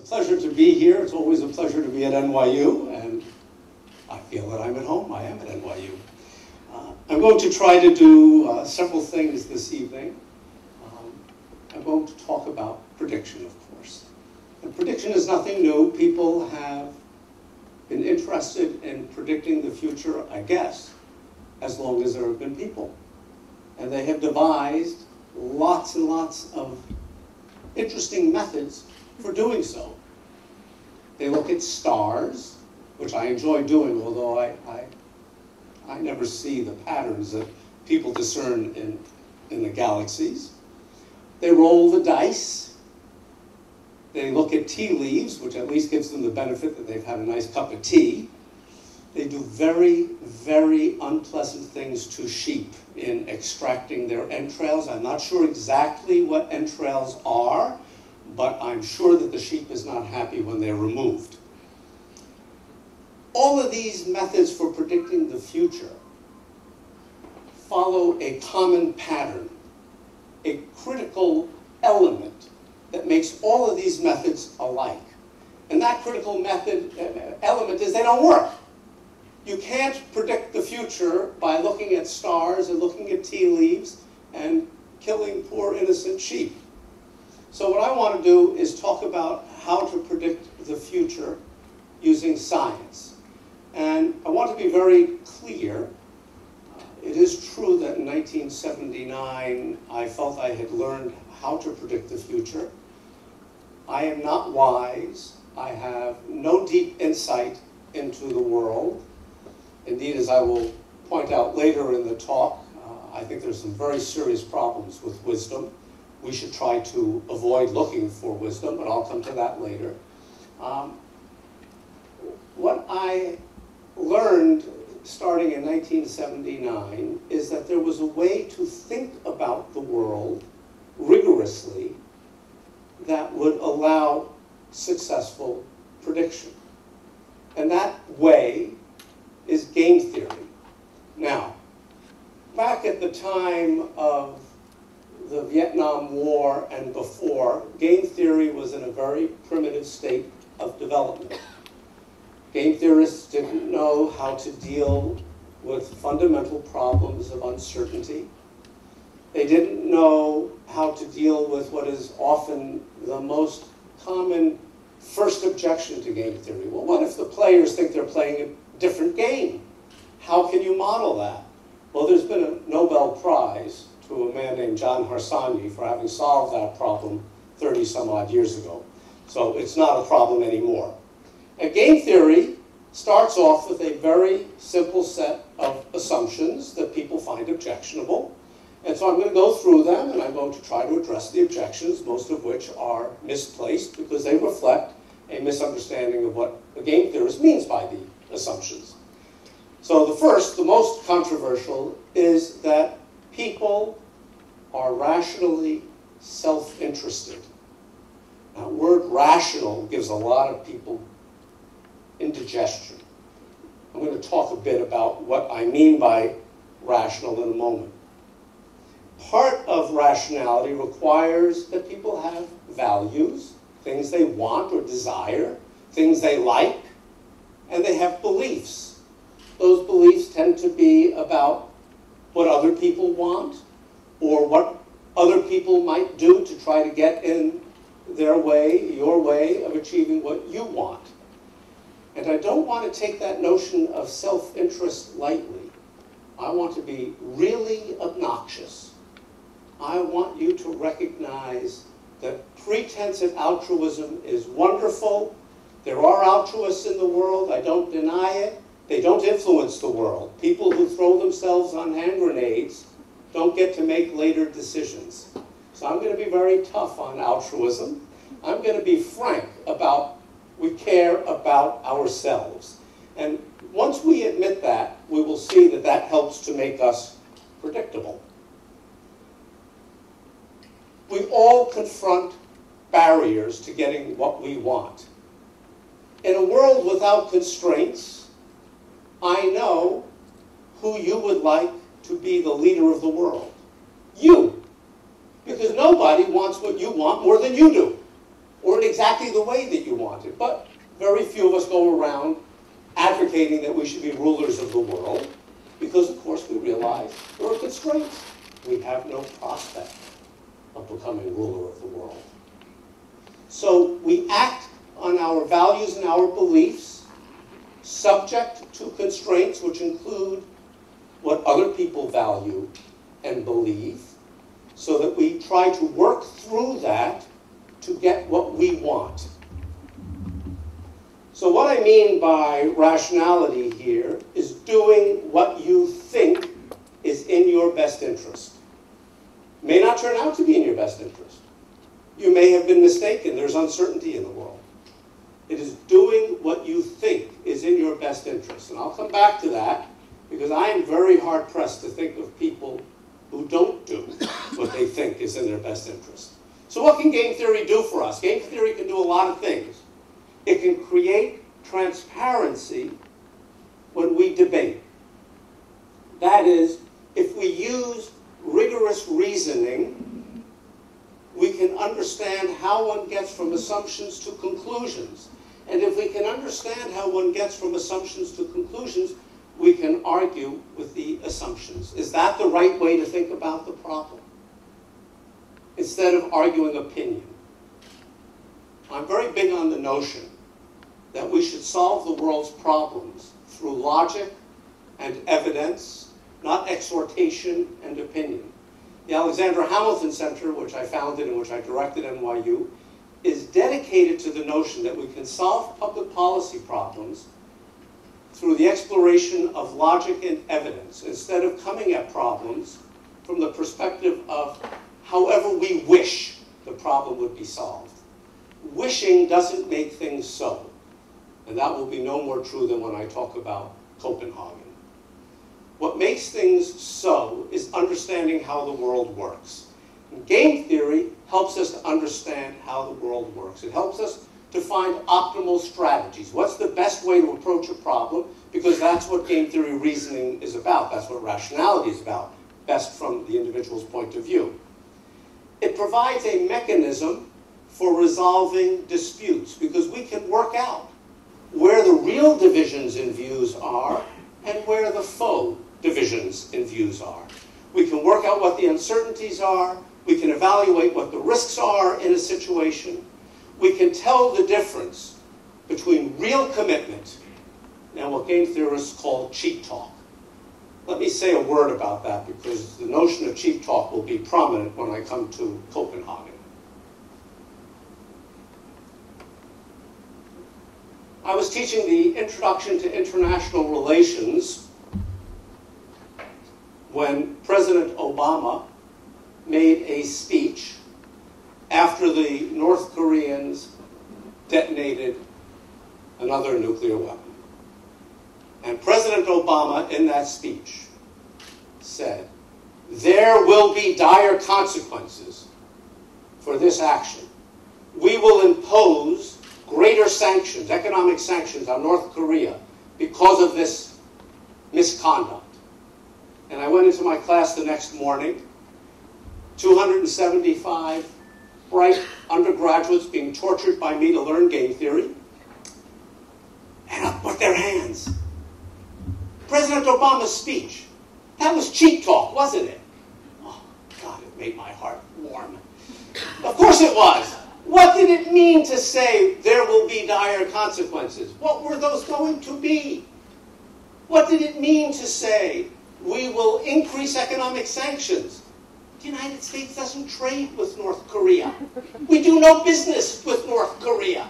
pleasure to be here. It's always a pleasure to be at NYU, and I feel that I'm at home. I am at NYU. I'm going to try to do several things this evening. I'm going to talk about prediction, of course. And prediction is nothing new. People have been interested in predicting the future, I guess, as long as there have been people. And they have devised lots and lots of interesting methods for doing so. They look at stars, which I enjoy doing, although I never see the patterns that people discern in the galaxies. They roll the dice. They look at tea leaves, which at least gives them the benefit that they've had a nice cup of tea. They do very, very unpleasant things to sheep in extracting their entrails. I'm not sure exactly what entrails are, but I'm sure that the sheep is not happy when they're removed. All of these methods for predicting the future follow a common pattern, a critical element that makes all of these methods alike. And that critical element is they don't work. You can't predict the future by looking at stars and looking at tea leaves and killing poor innocent sheep. So what I want to do is talk about how to predict the future using science. And I want to be very clear. It is true that in 1979, I felt I had learned how to predict the future. I am not wise. I have no deep insight into the world. Indeed, as I will point out later in the talk, I think there's some very serious problems with wisdom. We should try to avoid looking for wisdom, but I'll come to that later. What I learned starting in 1979 is that there was a way to think about the world rigorously that would allow successful prediction. And that way is game theory. Now, back at the time of the Vietnam War and before, game theory was in a very primitive state of development. Game theorists didn't know how to deal with fundamental problems of uncertainty. They didn't know how to deal with what is often the most common first objection to game theory. Well, what if the players think they're playing a different game? How can you model that? Well, there's been a Nobel Prize to a man named John Harsanyi for having solved that problem 30 some odd years ago. So it's not a problem anymore. And game theory starts off with a very simple set of assumptions that people find objectionable. And so I'm going to go through them, and I'm going to try to address the objections, most of which are misplaced because they reflect a misunderstanding of what a game theorist means by the assumptions. So the first, the most controversial, is that people are rationally self-interested. Now, the word rational gives a lot of people indigestion. I'm going to talk a bit about what I mean by rational in a moment. Part of rationality requires that people have values, things they want or desire, things they like, and they have beliefs. Those beliefs tend to be about what other people want or what other people might do to try to get in their way, your way of achieving what you want. And I don't want to take that notion of self-interest lightly. I want to be really obnoxious. I want you to recognize that pretense of altruism is wonderful. There are altruists in the world. I don't deny it. They don't influence the world. People who throw themselves on hand grenades don't get to make later decisions. So I'm going to be very tough on altruism. I'm going to be frank about we care about ourselves. And once we admit that, we will see that that helps to make us predictable. We all confront barriers to getting what we want. In a world without constraints, I know who you would like to be the leader of the world. You. Because nobody wants what you want more than you do, or in exactly the way that you want. very few of us go around advocating that we should be rulers of the world, because of course we realize there are constraints. We have no prospect of becoming ruler of the world. So we act on our values and our beliefs, subject to constraints which include what other people value and believe, so that we try to work through that to get what we want. So what I mean by rationality here is doing what you think is in your best interest. May not turn out to be in your best interest. You may have been mistaken. There's uncertainty in the world. It is doing what you think is in your best interest. And I'll come back to that, because I am very hard-pressed to think of people who don't do what they think is in their best interest. So what can game theory do for us? Game theory can do a lot of things. It can create transparency when we debate. That is, if we use rigorous reasoning, we can understand how one gets from assumptions to conclusions. And if we can understand how one gets from assumptions to conclusions, we can argue with the assumptions. Is that the right way to think about the problem? Instead of arguing opinion. I'm very big on the notion that we should solve the world's problems through logic and evidence, not exhortation and opinion. The Alexander Hamilton Center, which I founded and which I directed at NYU, is dedicated to the notion that we can solve public policy problems through the exploration of logic and evidence, instead of coming at problems from the perspective of however we wish the problem would be solved. Wishing doesn't make things so. And that will be no more true than when I talk about Copenhagen. What makes things so is understanding how the world works. And game theory helps us to understand how the world works. It helps us to find optimal strategies. What's the best way to approach a problem? Because that's what game theory reasoning is about. That's what rationality is about, best from the individual's point of view. It provides a mechanism for resolving disputes, because we can work out where the real divisions in views are and where the faux divisions in views are. We can work out what the uncertainties are. We can evaluate what the risks are in a situation. We can tell the difference between real commitment and what game theorists call cheap talk. Let me say a word about that, because the notion of cheap talk will be prominent when I come to Copenhagen. I was teaching the Introduction to International Relations when President Obama made a speech after the North Koreans detonated another nuclear weapon. And President Obama, in that speech, said, "There will be dire consequences for this action. We will impose greater sanctions, economic sanctions, on North Korea because of this misconduct." And I went into my class the next morning, 275 bright undergraduates being tortured by me to learn game theory, and up with their hands. President Obama's speech. That was cheap talk, wasn't it? Oh, God, it made my heart warm. Of course it was. What did it mean to say there will be dire consequences? What were those going to be? What did it mean to say we will increase economic sanctions? The United States doesn't trade with North Korea. We do no business with North Korea.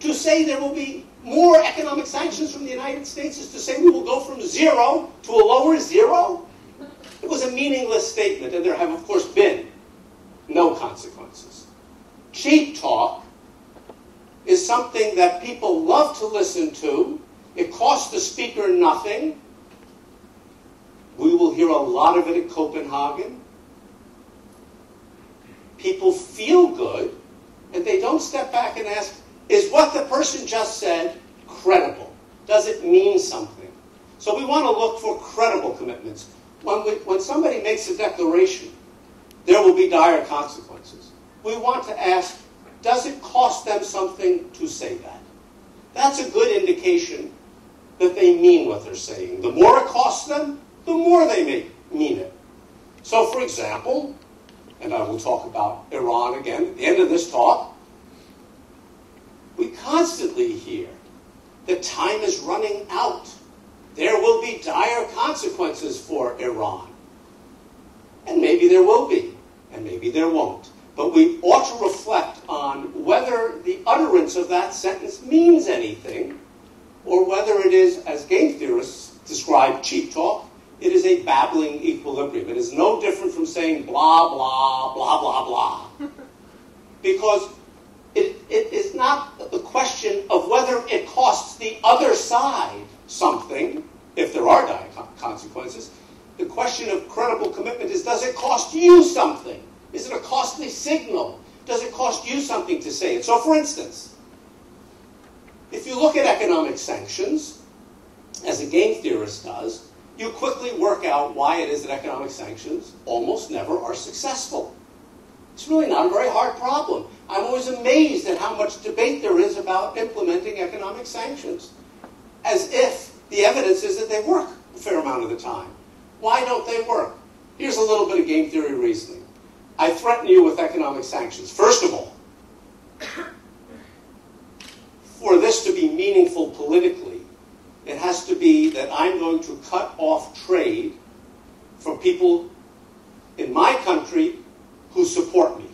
To say there will be more economic sanctions from the United States is to say we will go from zero to a lower zero? It was a meaningless statement, and there have, of course, been no consequences. Cheap talk is something that people love to listen to. It costs the speaker nothing. We will hear a lot of it at Copenhagen. People feel good, and they don't step back and ask, is what the person just said credible? Does it mean something? So we want to look for credible commitments. When somebody makes a declaration, there will be dire consequences. We want to ask, does it cost them something to say that? that's a good indication that they mean what they're saying. The more it costs them, the more they mean it. So, for example, and I will talk about Iran again at the end of this talk, we constantly hear that time is running out. There will be dire consequences for Iran. And maybe there will be, and maybe there won't. But we ought to reflect on whether the utterance of that sentence means anything, or whether it is, as game theorists describe cheap talk, it is a babbling equilibrium. It is no different from saying blah, blah, blah, blah, blah. Because it is not the question of whether it costs the other side something, if there are dire consequences. The question of credible commitment is, does it cost you something? Is it a costly signal? Does it cost you something to say it? So, for instance, if you look at economic sanctions, as a game theorist does, you quickly work out why it is that economic sanctions almost never are successful. It's really not a very hard problem. I'm always amazed at how much debate there is about implementing economic sanctions, as if the evidence is that they work a fair amount of the time. Why don't they work? Here's a little bit of game theory reasoning. I threaten you with economic sanctions. First of all, for this to be meaningful politically, it has to be that I'm going to cut off trade from people in my country who support me.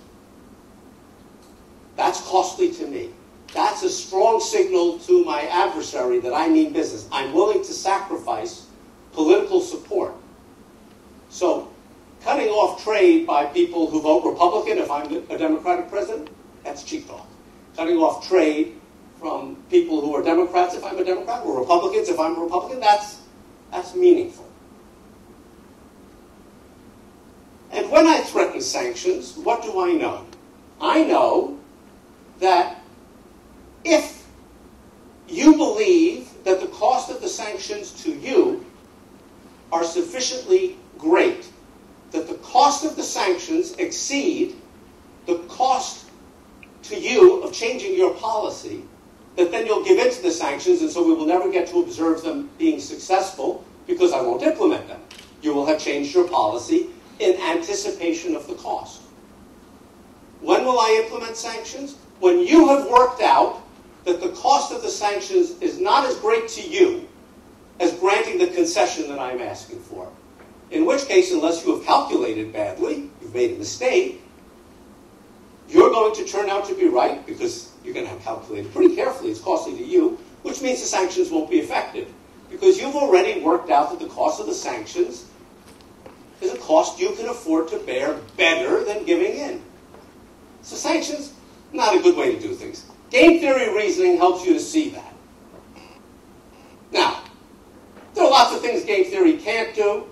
That's costly to me. That's a strong signal to my adversary that I mean business. I'm willing to sacrifice political support. So, cutting off trade by people who vote Republican if I'm a Democratic president, that's cheap talk. Cutting off trade from people who are Democrats if I'm a Democrat, or Republicans if I'm a Republican, that's meaningful. And when I threaten sanctions, what do I know? I know that if you believe that the cost of the sanctions to you are sufficiently great, that the cost of the sanctions exceed the cost to you of changing your policy, that then you'll give in to the sanctions, and so we will never get to observe them being successful because I won't implement them. You will have changed your policy in anticipation of the cost. When will I implement sanctions? When you have worked out that the cost of the sanctions is not as great to you as granting the concession that I'm asking for. In which case, unless you have calculated badly, you've made a mistake, you're going to turn out to be right because you're going to have calculated pretty carefully it's costly to you, which means the sanctions won't be effective because you've already worked out that the cost of the sanctions is a cost you can afford to bear better than giving in. So sanctions, not a good way to do things. Game theory reasoning helps you to see that. Now, there are lots of things game theory can't do.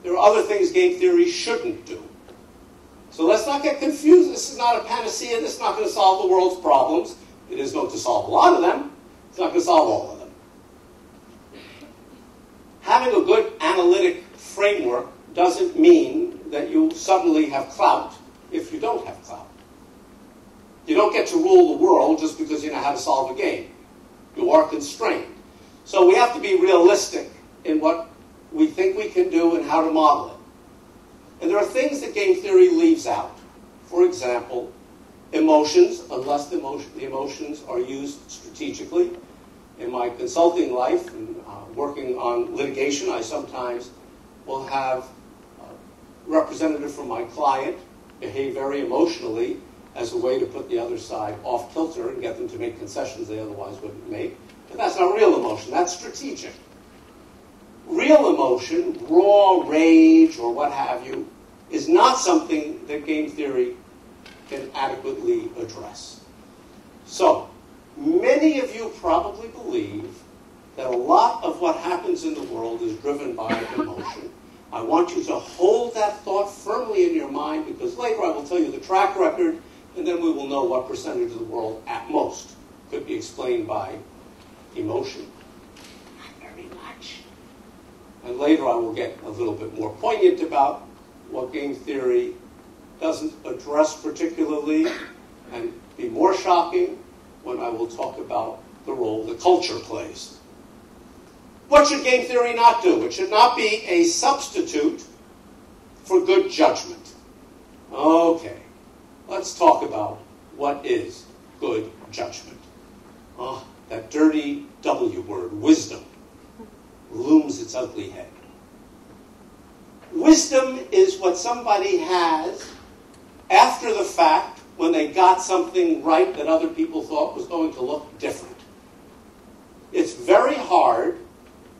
There are other things game theory shouldn't do. So let's not get confused. This is not a panacea. This is not going to solve the world's problems. It is going to solve a lot of them. It's not going to solve all of them. Having a good analytic framework doesn't mean that you suddenly have clout if you don't have clout. You don't get to rule the world just because you know how to solve a game. You are constrained. So we have to be realistic in what we think we can do and how to model it. And there are things that game theory leaves out. For example, emotions, unless the emotions are used strategically. In my consulting life and working on litigation, I sometimes will have a representative from my client behave very emotionally as a way to put the other side off kilter and get them to make concessions they otherwise wouldn't make. But that's not real emotion, that's strategic. Real emotion, raw rage or what have you, is not something that game theory can adequately address. So, many of you probably believe that a lot of what happens in the world is driven by emotion. I want you to hold that thought firmly in your mind because later I will tell you the track record and then we will know what percentage of the world at most could be explained by emotion. Not very much. And later I will get a little bit more poignant about what game theory doesn't address particularly and be more shocking when I will talk about the role that culture plays. What should game theory not do? It should not be a substitute for good judgment. Okay, let's talk about what is good judgment. Oh, that dirty W word, wisdom, looms its ugly head. Wisdom is what somebody has after the fact when they got something right that other people thought was going to look different. It's very hard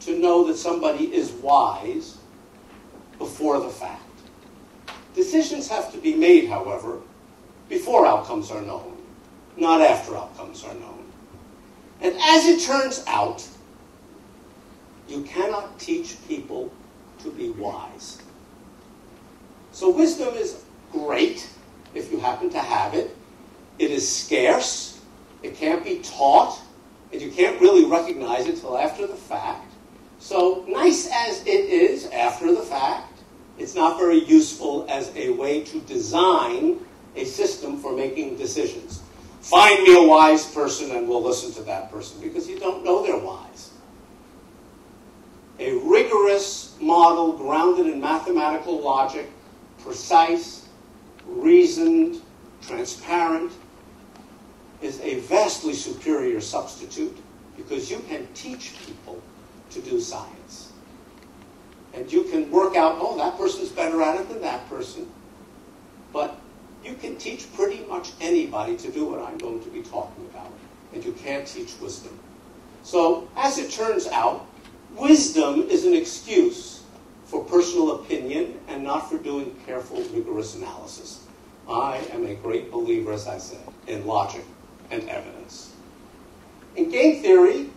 to know that somebody is wise before the fact. Decisions have to be made, however, before outcomes are known, not after outcomes are known. And as it turns out, you cannot teach people to be wise. So wisdom is great if you happen to have it. It is scarce. It can't be taught. And you can't really recognize it till after the fact. So nice as it is after the fact, it's not very useful as a way to design a system for making decisions. Find me a wise person and we'll listen to that person, because you don't know they're wise. A rigorous model grounded in mathematical logic, precise, reasoned, transparent, is a vastly superior substitute, because you can teach people to do science. And you can work out, oh, that person's better at it than that person. But you can teach pretty much anybody to do what I'm going to be talking about. And you can't teach wisdom. So, as it turns out, wisdom is an excuse for personal opinion and not for doing careful, rigorous analysis. I am a great believer, as I said, in logic and evidence. And game theory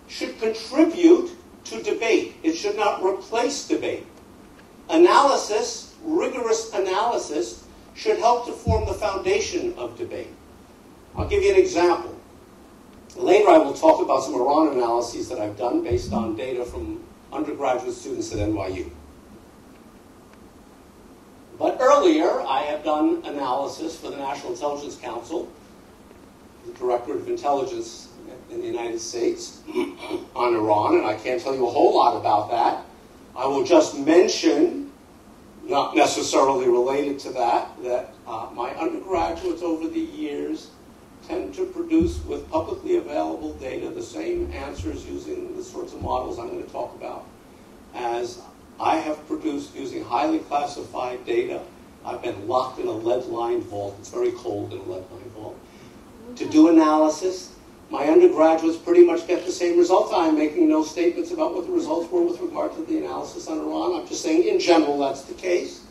should contribute to debate. It should not replace debate. Analysis, rigorous analysis, should help to form the foundation of debate. I'll give you an example. Later I will talk about some Iran analyses that I've done based on data from undergraduate students at NYU. But earlier I have done analysis for the National Intelligence Council, the Directorate of Intelligence in the United States, on Iran, and I can't tell you a whole lot about that. I will just mention, not necessarily related to that, that my undergraduates over the years tend to produce with publicly available data the same answers using the sorts of models I'm going to talk about as I have produced using highly classified data. I've been locked in a lead-lined vault. It's very cold in a lead-lined vault. To do analysis, my undergraduates pretty much get the same results. I'm making no statements about what the results were with regard to the analysis on Iran. I'm just saying in general that's the case.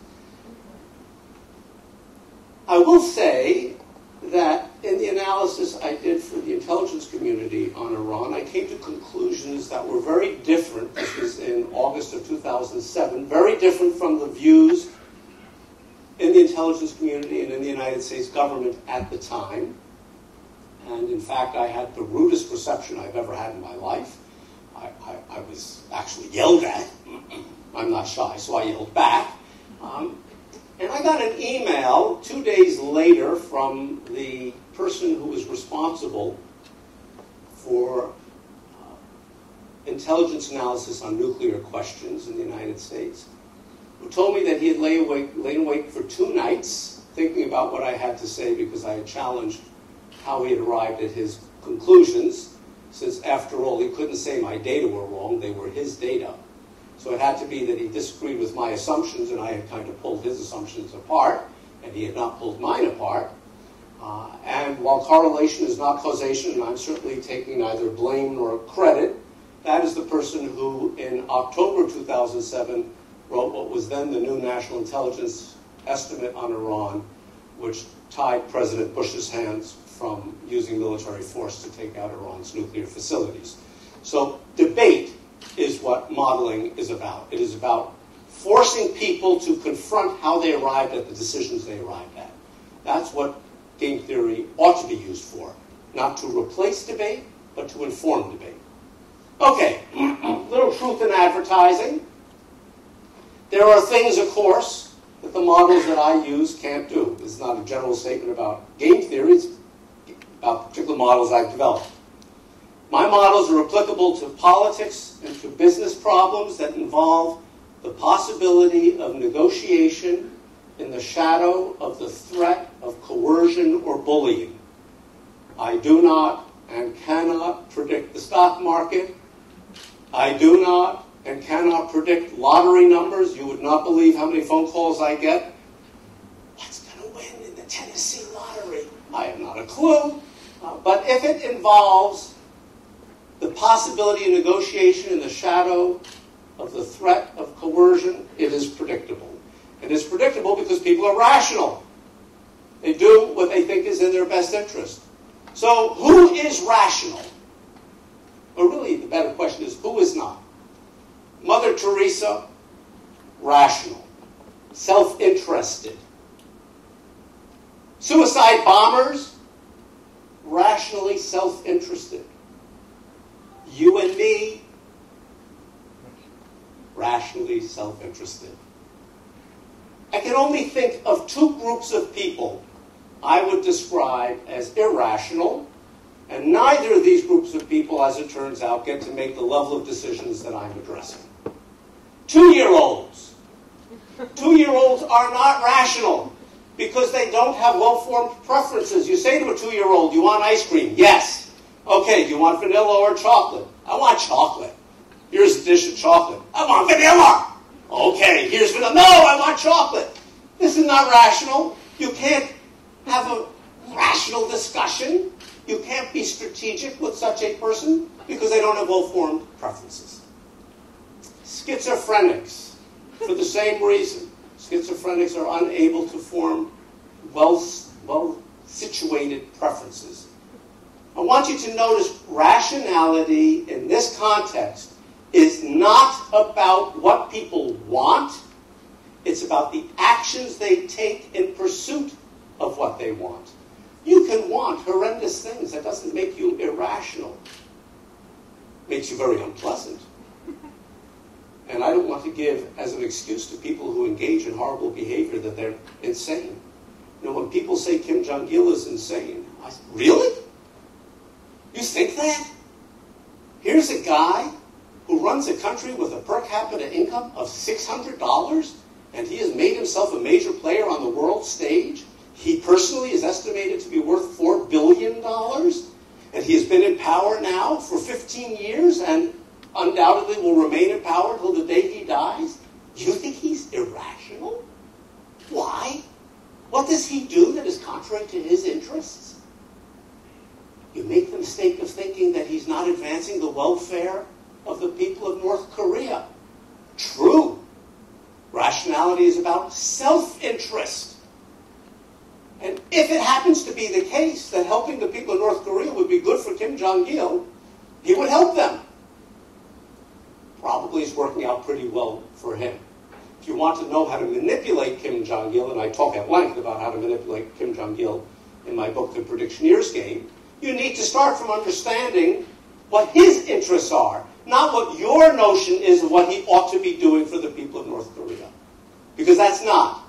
I will say that in the analysis I did for the intelligence community on Iran, I came to conclusions that were very different. This was in August of 2007, very different from the views in the intelligence community and in the United States government at the time. And in fact, I had the rudest reception I've ever had in my life. I was actually yelled at. I'm not shy, so I yelled back. And I got an email 2 days later from the person who was responsible for intelligence analysis on nuclear questions in the United States, who told me that he had lain awake for 2 nights thinking about what I had to say because I had challenged how he had arrived at his conclusions, since after all he couldn't say my data were wrong, they were his data. So it had to be that he disagreed with my assumptions and I had kind of pulled his assumptions apart and he had not pulled mine apart. And while correlation is not causation, and I'm certainly taking neither blame nor credit, that is the person who in October 2007 wrote what was then the new National Intelligence Estimate on Iran, which tied President Bush's hands from using military force to take out Iran's nuclear facilities. So debate is what modeling is about. It is about forcing people to confront how they arrived at the decisions they arrived at. That's what game theory ought to be used for. Not to replace debate, but to inform debate. Okay, little truth in advertising. There are things, of course, that the models that I use can't do. This is not a general statement about game theory. It's about particular models I've developed. My models are applicable to politics and to business problems that involve the possibility of negotiation in the shadow of the threat of coercion or bullying. I do not and cannot predict the stock market. I do not and cannot predict lottery numbers. You would not believe how many phone calls I get. What's going to win in the Tennessee lottery? I have not a clue. But if it involves the possibility of negotiation in the shadow of the threat of coercion, it is predictable. It is predictable because people are rational. They do what they think is in their best interest. So who is rational? Or really, the better question is, who is not? Mother Teresa, rational, self-interested. Suicide bombers, rationally self-interested. You and me, rationally self-interested. I can only think of two groups of people I would describe as irrational, and neither of these groups of people, as it turns out, get to make the level of decisions that I'm addressing. 2-year-olds. 2-year-olds are not rational because they don't have well-formed preferences. You say to a 2-year-old, "You want ice cream?" "Yes." "Okay, do you want vanilla or chocolate?" "I want chocolate." "Here's a dish of chocolate." "I want vanilla." "Okay, here's vanilla." "No, I want chocolate." This is not rational. You can't have a rational discussion. You can't be strategic with such a person because they don't have well-formed preferences. Schizophrenics, for the same reason. Schizophrenics are unable to form well-situated preferences. I want you to notice rationality in this context is not about what people want. It's about the actions they take in pursuit of what they want. You can want horrendous things. That doesn't make you irrational. It makes you very unpleasant. And I don't want to give as an excuse to people who engage in horrible behavior that they're insane. You know, when people say Kim Jong-il is insane, I say, really? You think that? Here's a guy who runs a country with a per capita income of $600, and he has made himself a major player on the world stage. He personally is estimated to be worth $4 billion, and he has been in power now for 15 years and undoubtedly will remain in power until the day he dies. You think he's irrational? Why? What does he do that is contrary to his interests? You make the mistake of thinking that he's not advancing the welfare of the people of North Korea. True. Rationality is about self-interest. And if it happens to be the case that helping the people of North Korea would be good for Kim Jong-il, he would help them. Probably is working out pretty well for him. If you want to know how to manipulate Kim Jong-il, and I talk at length about how to manipulate Kim Jong-il in my book, The Predictioneer's Game, you need to start from understanding what his interests are, not what your notion is of what he ought to be doing for the people of North Korea. Because that's not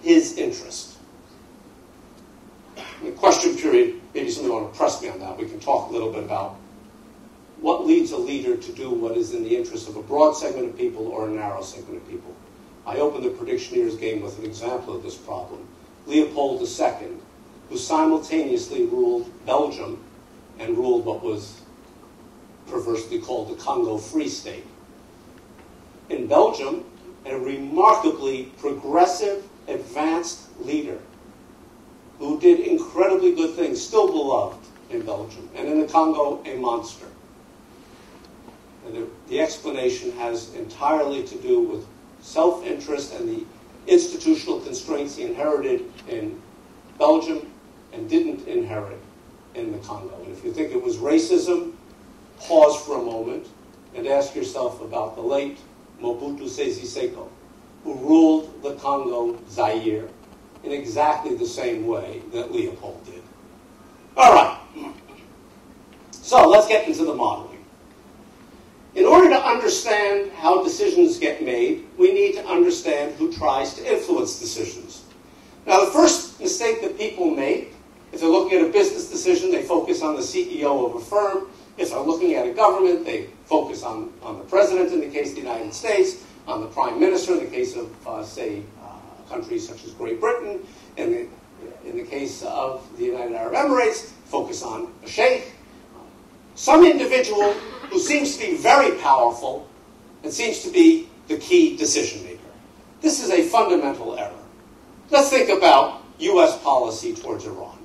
his interest. In the question period, maybe somebody want to press me on that. We can talk a little bit about what leads a leader to do what is in the interest of a broad segment of people or a narrow segment of people. I opened the Predictioneer's Game with an example of this problem. Leopold II, who simultaneously ruled Belgium and ruled what was perversely called the Congo Free State. In Belgium, a remarkably progressive, advanced leader who did incredibly good things, still beloved in Belgium, and in the Congo, a monster. And the explanation has entirely to do with self-interest and the institutional constraints he inherited in Belgium and didn't inherit in the Congo. And if you think it was racism, pause for a moment and ask yourself about the late Mobutu Sese Seko, who ruled the Congo, Zaire, in exactly the same way that Leopold did. All right. So let's get into the modeling. In order to understand how decisions get made, we need to understand who tries to influence decisions. Now, the first mistake that people make, if they're looking at a business decision, they focus on the CEO of a firm. If they're looking at a government, they focus on the president in the case of the United States, on the prime minister in the case of, say, countries such as Great Britain. In the case of the United Arab Emirates, focus on a sheikh. Some individual who seems to be very powerful and seems to be the key decision maker. This is a fundamental error. Let's think about U.S. policy towards Iran.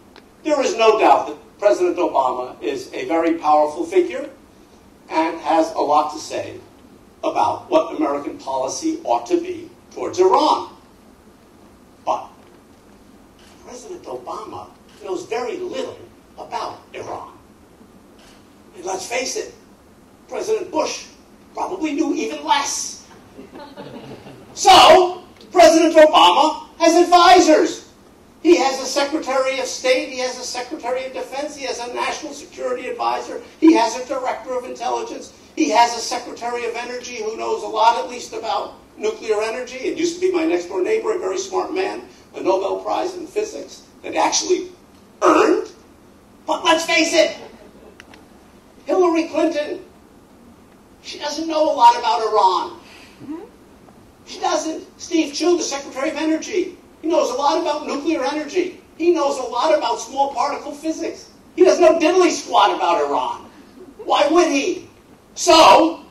There is no doubt that President Obama is a very powerful figure and has a lot to say about what American policy ought to be towards Iran. But President Obama knows very little about Iran. And let's face it, President Bush probably knew even less. So, President Obama has advisors. He has a Secretary of State, he has a Secretary of Defense, he has a National Security Advisor, he has a Director of Intelligence, he has a Secretary of Energy who knows a lot at least about nuclear energy. It used to be my next door neighbor, a very smart man, a Nobel Prize in physics that actually earned. But let's face it, Hillary Clinton, she doesn't know a lot about Iran. She doesn't. Steve Chu, the Secretary of Energy, he knows a lot about nuclear energy. He knows a lot about small particle physics. He doesn't know diddly squat about Iran. Why would he? So,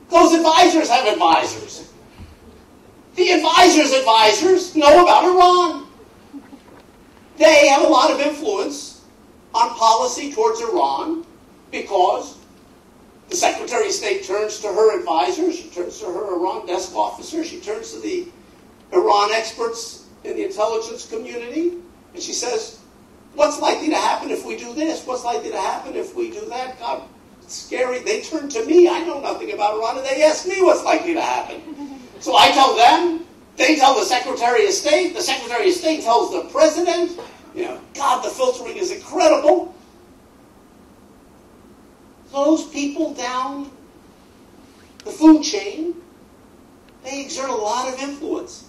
those advisors have advisors. The advisors know about Iran. They have a lot of influence on policy towards Iran because the Secretary of State turns to her advisors, she turns to her Iran desk officer, she turns to the Iran experts in the intelligence community, and she says, what's likely to happen if we do this? What's likely to happen if we do that? God, it's scary. They turn to me. I know nothing about Iran, and they ask me what's likely to happen. So I tell them, they tell the Secretary of State tells the President. You know, God, the filtering is incredible. Those people down the food chain, they exert a lot of influence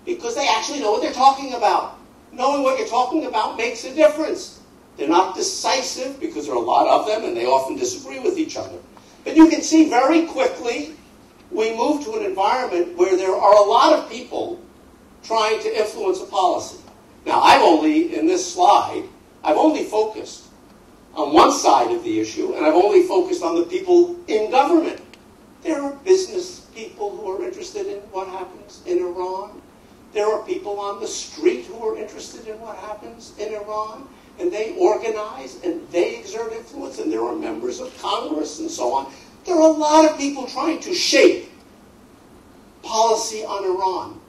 because they actually know what they're talking about. Knowing what you're talking about makes a difference. They're not decisive because there are a lot of them and they often disagree with each other. But you can see very quickly we move to an environment where there are a lot of people trying to influence a policy. Now, in this slide, I've only focused on one side of the issue, and I've only focused on the people in government. There are business people who are interested in what happens in Iran. There are people on the street who are interested in what happens in Iran, and they organize and they exert influence, and there are members of Congress and so on. There are a lot of people trying to shape policy on Iran.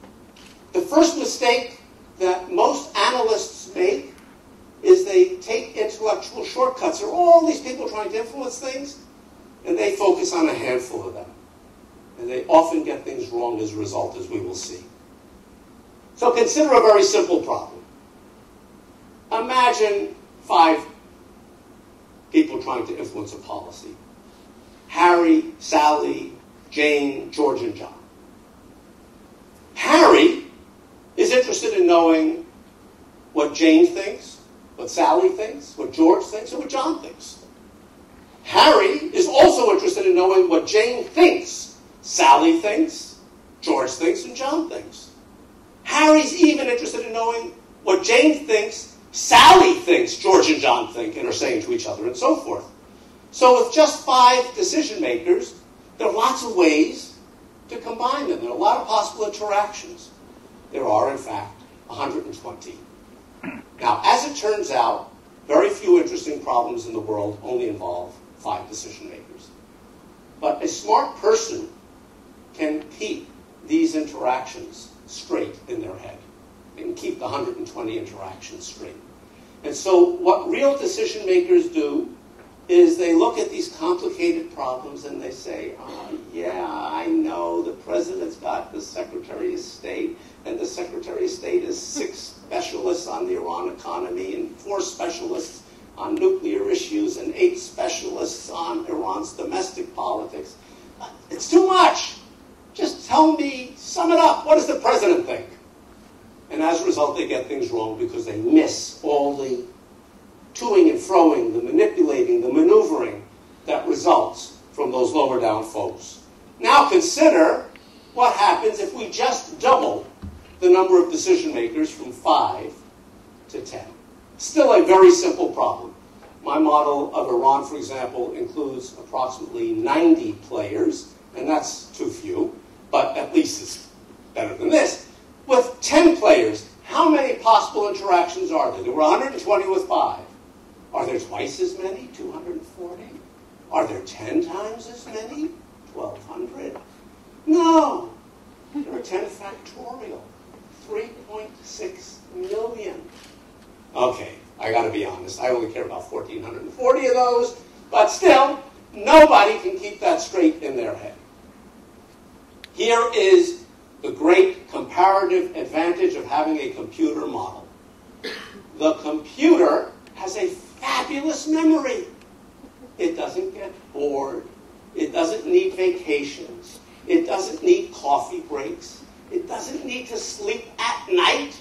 The first mistake that most analysts make is they take intellectual shortcuts. There are all these people trying to influence things, and they focus on a handful of them. And they often get things wrong as a result, as we will see. So consider a very simple problem. Imagine 5 people trying to influence a policy. Harry, Sally, Jane, George, and John. Harry is interested in knowing what Jane thinks, what Sally thinks, what George thinks, and what John thinks. Harry is also interested in knowing what Jane thinks, Sally thinks, George thinks, and John thinks. Harry's even interested in knowing what Jane thinks, Sally thinks, George and John think, and are saying to each other, and so forth. So with just 5 decision makers, there are lots of ways to combine them. There are a lot of possible interactions. There are, in fact, 120. Now, as it turns out, very few interesting problems in the world only involve 5 decision makers. But a smart person can keep these interactions straight in their head. They can keep the 120 interactions straight. And so what real decision makers do is they look at these complicated problems and they say, oh, yeah, I know the president's got the Secretary of State, and the Secretary of State is 6 specialists on the Iran economy and 4 specialists on nuclear issues and 8 specialists on Iran's domestic politics. It's too much. Just tell me, sum it up. What does the president think? And as a result, they get things wrong because they miss all the toing and froing, the manipulating, the maneuvering that results from those lower down folks. Now consider what happens if we just double the number of decision makers from 5 to 10. Still a very simple problem. My model of Iran, for example, includes approximately 90 players, and that's too few, but at least it's better than this. With 10 players, how many possible interactions are there? There were 120 with 5. Are there twice as many? 240? Are there 10 times as many? 1,200? No. There are 10 factorial. 3.6 million. Okay, I got to be honest. I only care about 1,440 of those, but still, nobody can keep that straight in their head. Here is the great comparative advantage of having a computer model. The computer has a fabulous memory. It doesn't get bored. It doesn't need vacations. It doesn't need coffee breaks. It doesn't need to sleep at night.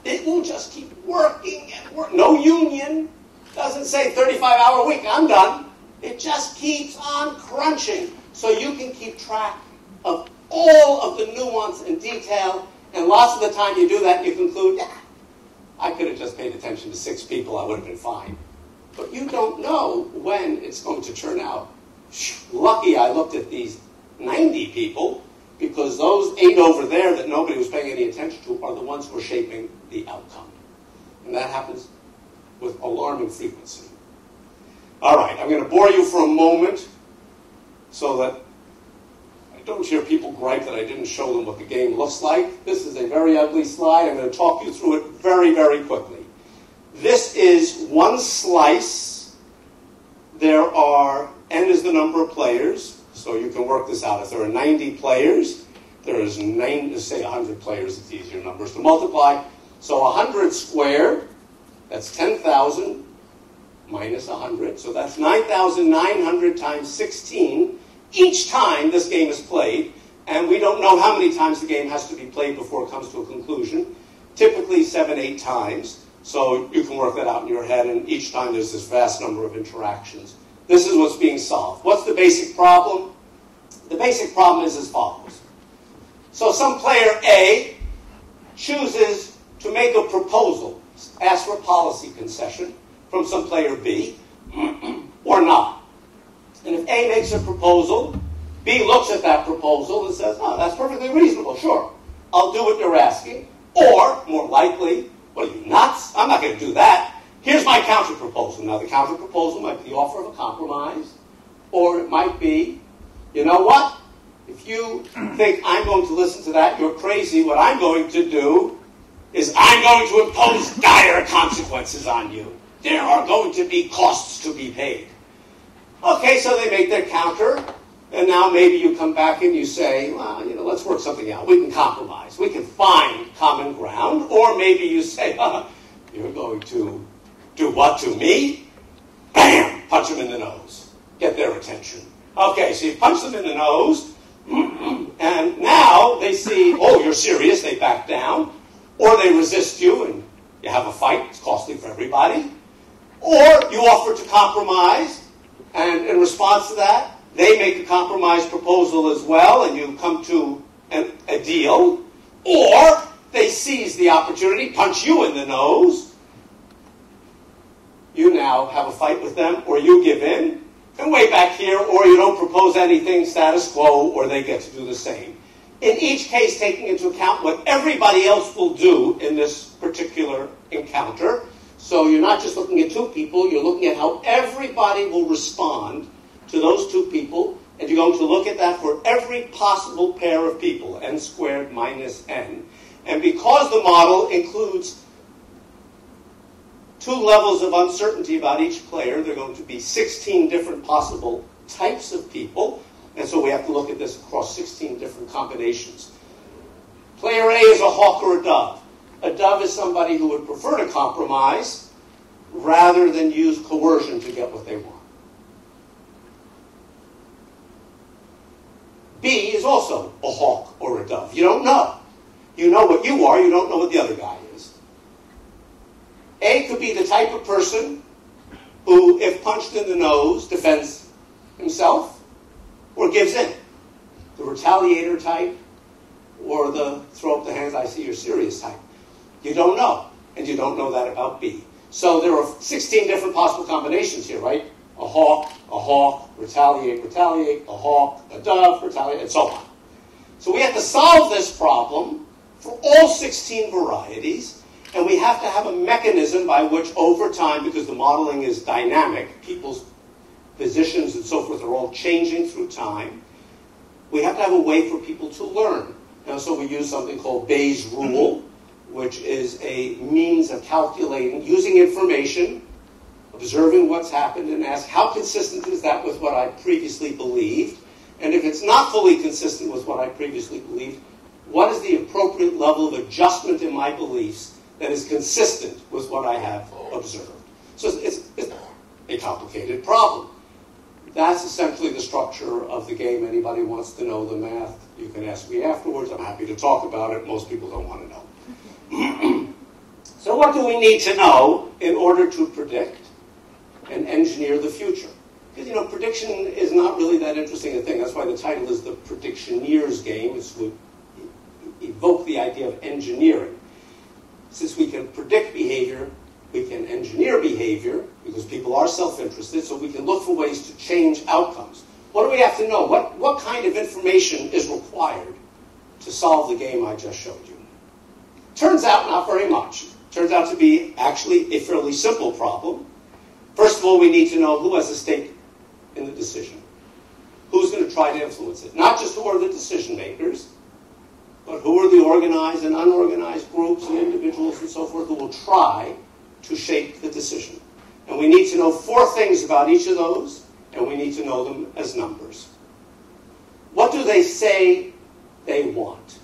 It will just keep working and work. No union. Doesn't say 35-hour week, I'm done. It just keeps on crunching. So you can keep track of all of the nuance and detail, and lots of the time you do that, you conclude, yeah, I could have just paid attention to 6 people, I would have been fine. But you don't know when it's going to turn out. Lucky I looked at these 90 people, because those 8 over there that nobody was paying any attention to are the ones who are shaping the outcome. And that happens with alarming frequency. All right, I'm going to bore you for a moment so that I don't hear people gripe that I didn't show them what the game looks like. This is a very ugly slide. I'm going to talk you through it very, very quickly. This is one slice. There are, n is the number of players, so you can work this out. If there are 90 players, there is 9, say 100 players, it's easier numbers to multiply. So 100 squared, that's 10,000 minus 100. So that's 9,900 times 16 each time this game is played. And we don't know how many times the game has to be played before it comes to a conclusion. Typically 7, 8 times. So you can work that out in your head, and each time there's this vast number of interactions. This is what's being solved. What's the basic problem? The basic problem is as follows. So some player A chooses to make a proposal, ask for a policy concession from some player B, or not. And if A makes a proposal, B looks at that proposal and says, oh, that's perfectly reasonable, sure. I'll do what you're asking. Or, more likely, what are you, nuts? I'm not going to do that. Here's my counter-proposal. Now, the counter-proposal might be the offer of a compromise, or it might be, you know what? If you think I'm going to listen to that, you're crazy. What I'm going to do is I'm going to impose dire consequences on you. There are going to be costs to be paid. Okay, so they make their counter, and now maybe you come back and you say, well, you know, let's work something out. We can compromise. We can find common ground. Or maybe you say, you're going to do what to me? Bam! Punch them in the nose. Get their attention. Okay, so you punch them in the nose, and now they see, oh, you're serious. They back down. Or they resist you, and you have a fight. It's costly for everybody. Or you offer to compromise, and in response to that, they make a compromise proposal as well, and you come to a deal. Or they seize the opportunity, punch you in the nose. You now have a fight with them, or you give in, and way back here, or you don't propose anything, status quo, or they get to do the same. In each case, taking into account what everybody else will do in this particular encounter. So you're not just looking at 2 people, you're looking at how everybody will respond to those 2 people, and you're going to look at that for every possible pair of people, n squared minus n. And because the model includes 2 levels of uncertainty about each player, there are going to be 16 different possible types of people, and so we have to look at this across 16 different combinations. Player A is a hawk or a dove. A dove is somebody who would prefer to compromise rather than use coercion to get what they want. B is also a hawk or a dove. You don't know. You know what you are, you don't know what the other guy is. A could be the type of person who, if punched in the nose, defends himself or gives in? The retaliator type or the throw up the hands, I see you're serious type? You don't know, and you don't know that about B. So there are 16 different possible combinations here, right? A hawk, retaliate, a hawk, a dove, retaliate, and so on. So we have to solve this problem for all 16 varieties, and we have to have a mechanism by which over time, because the modeling is dynamic, people's positions and so forth are all changing through time, we have to have a way for people to learn. And so we use something called Bayes' rule, which is a means of calculating, using information, observing what's happened, and ask how consistent is that with what I previously believed? And if it's not fully consistent with what I previously believed, what is the appropriate level of adjustment in my beliefs that is consistent with what I have observed? So it's a complicated problem. That's essentially the structure of the game. Anybody wants to know the math, you can ask me afterwards. I'm happy to talk about it. Most people don't want to know. So what do we need to know in order to predict and engineer the future? Because, prediction is not really that interesting a thing. That's why the title is the Predictioneer's game. It's to evoke the idea of engineering. Since we can predict behavior, we can engineer behavior, because people are self-interested, so we can look for ways to change outcomes. What do we have to know? What kind of information is required to solve the game I just showed you? Turns out not very much. Turns out to be actually a fairly simple problem. First of all, we need to know who has a stake in the decision. Who's going to try to influence it? Not just who are the decision makers, but who are the organized and unorganized groups and individuals and so forth who will try to shape the decision. And we need to know 4 things about each of those, and we need to know them as numbers. What do they say they want?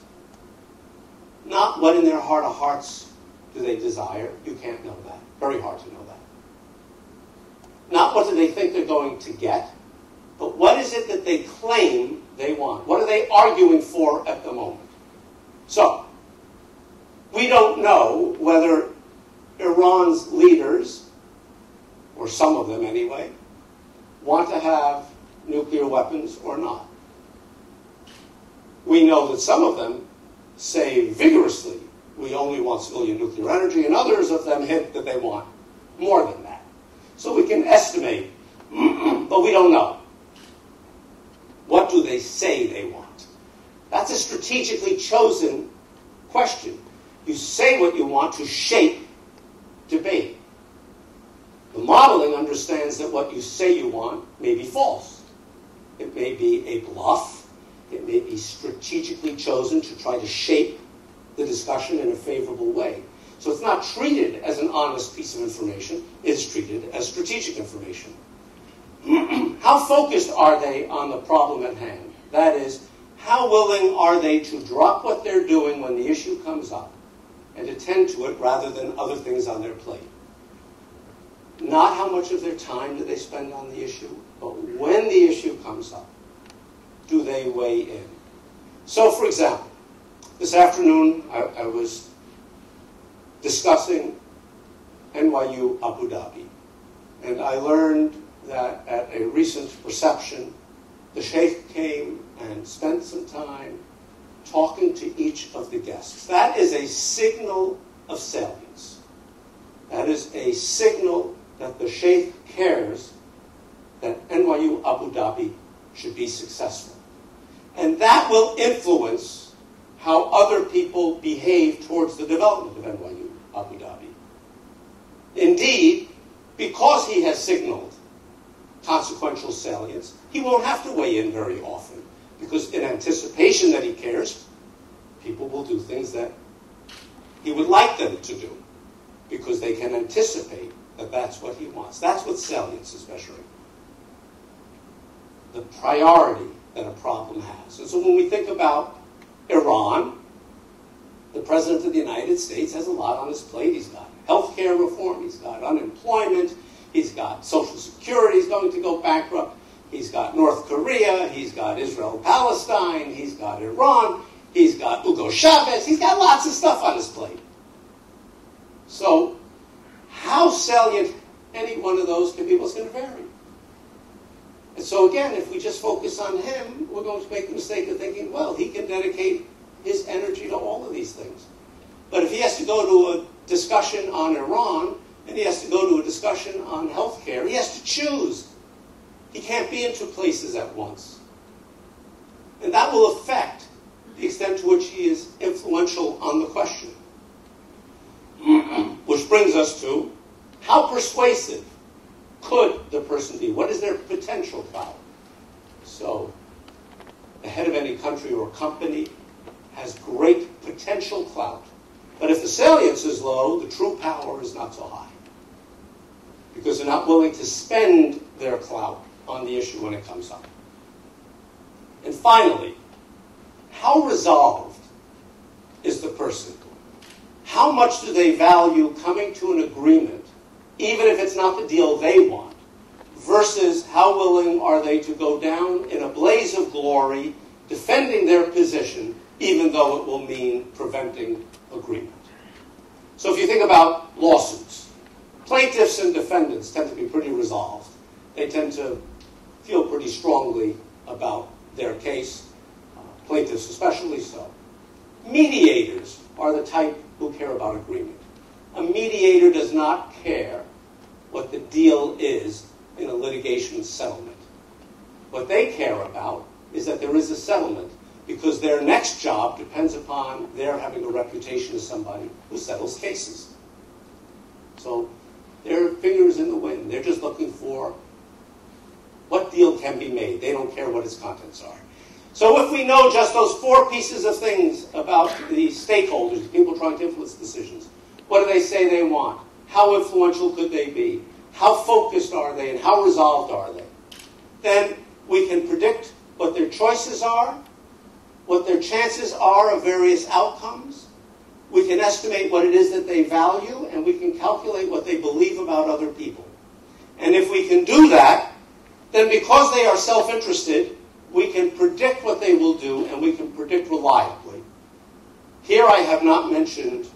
Not what in their heart of hearts do they desire. You can't know that. Very hard to know that. Not what do they think they're going to get, but what is it that they claim they want? What are they arguing for at the moment? So, we don't know whether Iran's leaders, or some of them anyway, want to have nuclear weapons or not. We know that some of them say vigorously, we only want civilian nuclear energy, and others of them hint that they want more than that. So we can estimate, but we don't know. What do they say they want? That's a strategically chosen question. You say what you want to shape debate. The modeling understands that what you say you want may be false. It may be a bluff. It may be strategically chosen to try to shape the discussion in a favorable way. So it's not treated as an honest piece of information. It's treated as strategic information. How focused are they on the problem at hand? That is, how willing are they to drop what they're doing when the issue comes up and attend to it rather than other things on their plate? Not how much of their time do they spend on the issue, but when the issue comes up, do they weigh in? So, for example, this afternoon I was discussing NYU Abu Dhabi, and I learned that at a recent reception, the sheikh came and spent some time talking to each of the guests. That is a signal of salience. That is a signal that the sheikh cares that NYU Abu Dhabi should be successful. And that will influence how other people behave towards the development of NYU Abu Dhabi. Indeed, because he has signaled consequential salience, he won't have to weigh in very often, because in anticipation that he cares, people will do things that he would like them to do, because they can anticipate that that's what he wants. That's what salience is measuring. The priority that a problem has. And so when we think about Iran, the President of the United States has a lot on his plate. He's got health care reform, he's got unemployment, he's got Social Security, he's going to go bankrupt, he's got North Korea, he's got Israel-Palestine, he's got Iran, he's got Hugo Chavez, he's got lots of stuff on his plate. So, how salient any one of those can be, well, it's going to vary. And so again, if we just focus on him, we're going to make the mistake of thinking, well, he can dedicate his energy to all of these things. But if he has to go to a discussion on Iran, and he has to go to a discussion on healthcare, he has to choose. He can't be in two places at once. And that will affect the extent to which he is influential on the question. Which brings us to, how persuasive could the person be? What is their potential power? So, the head of any country or company has great potential clout. But if the salience is low, the true power is not so high. Because they're not willing to spend their clout on the issue when it comes up. And finally, how resolved is the person? How much do they value coming to an agreement, even if it's not the deal they want, versus how willing are they to go down in a blaze of glory, defending their position, even though it will mean preventing agreement? So if you think about lawsuits, plaintiffs and defendants tend to be pretty resolved. They tend to feel pretty strongly about their case, plaintiffs especially so. Mediators are the type who care about agreement. A mediator does not care what the deal is in a litigation settlement. What they care about is that there is a settlement, because their next job depends upon their having a reputation as somebody who settles cases. So their fingers in the wind. They're just looking for what deal can be made. They don't care what its contents are. So if we know just those four pieces of things about the stakeholders, the people trying to influence decisions, what do they say they want? How influential could they be? How focused are they, and how resolved are they? Then we can predict what their choices are, what their chances are of various outcomes. We can estimate what it is that they value, and we can calculate what they believe about other people. And if we can do that, then because they are self-interested, we can predict what they will do, and we can predict reliably. Here I have not mentioned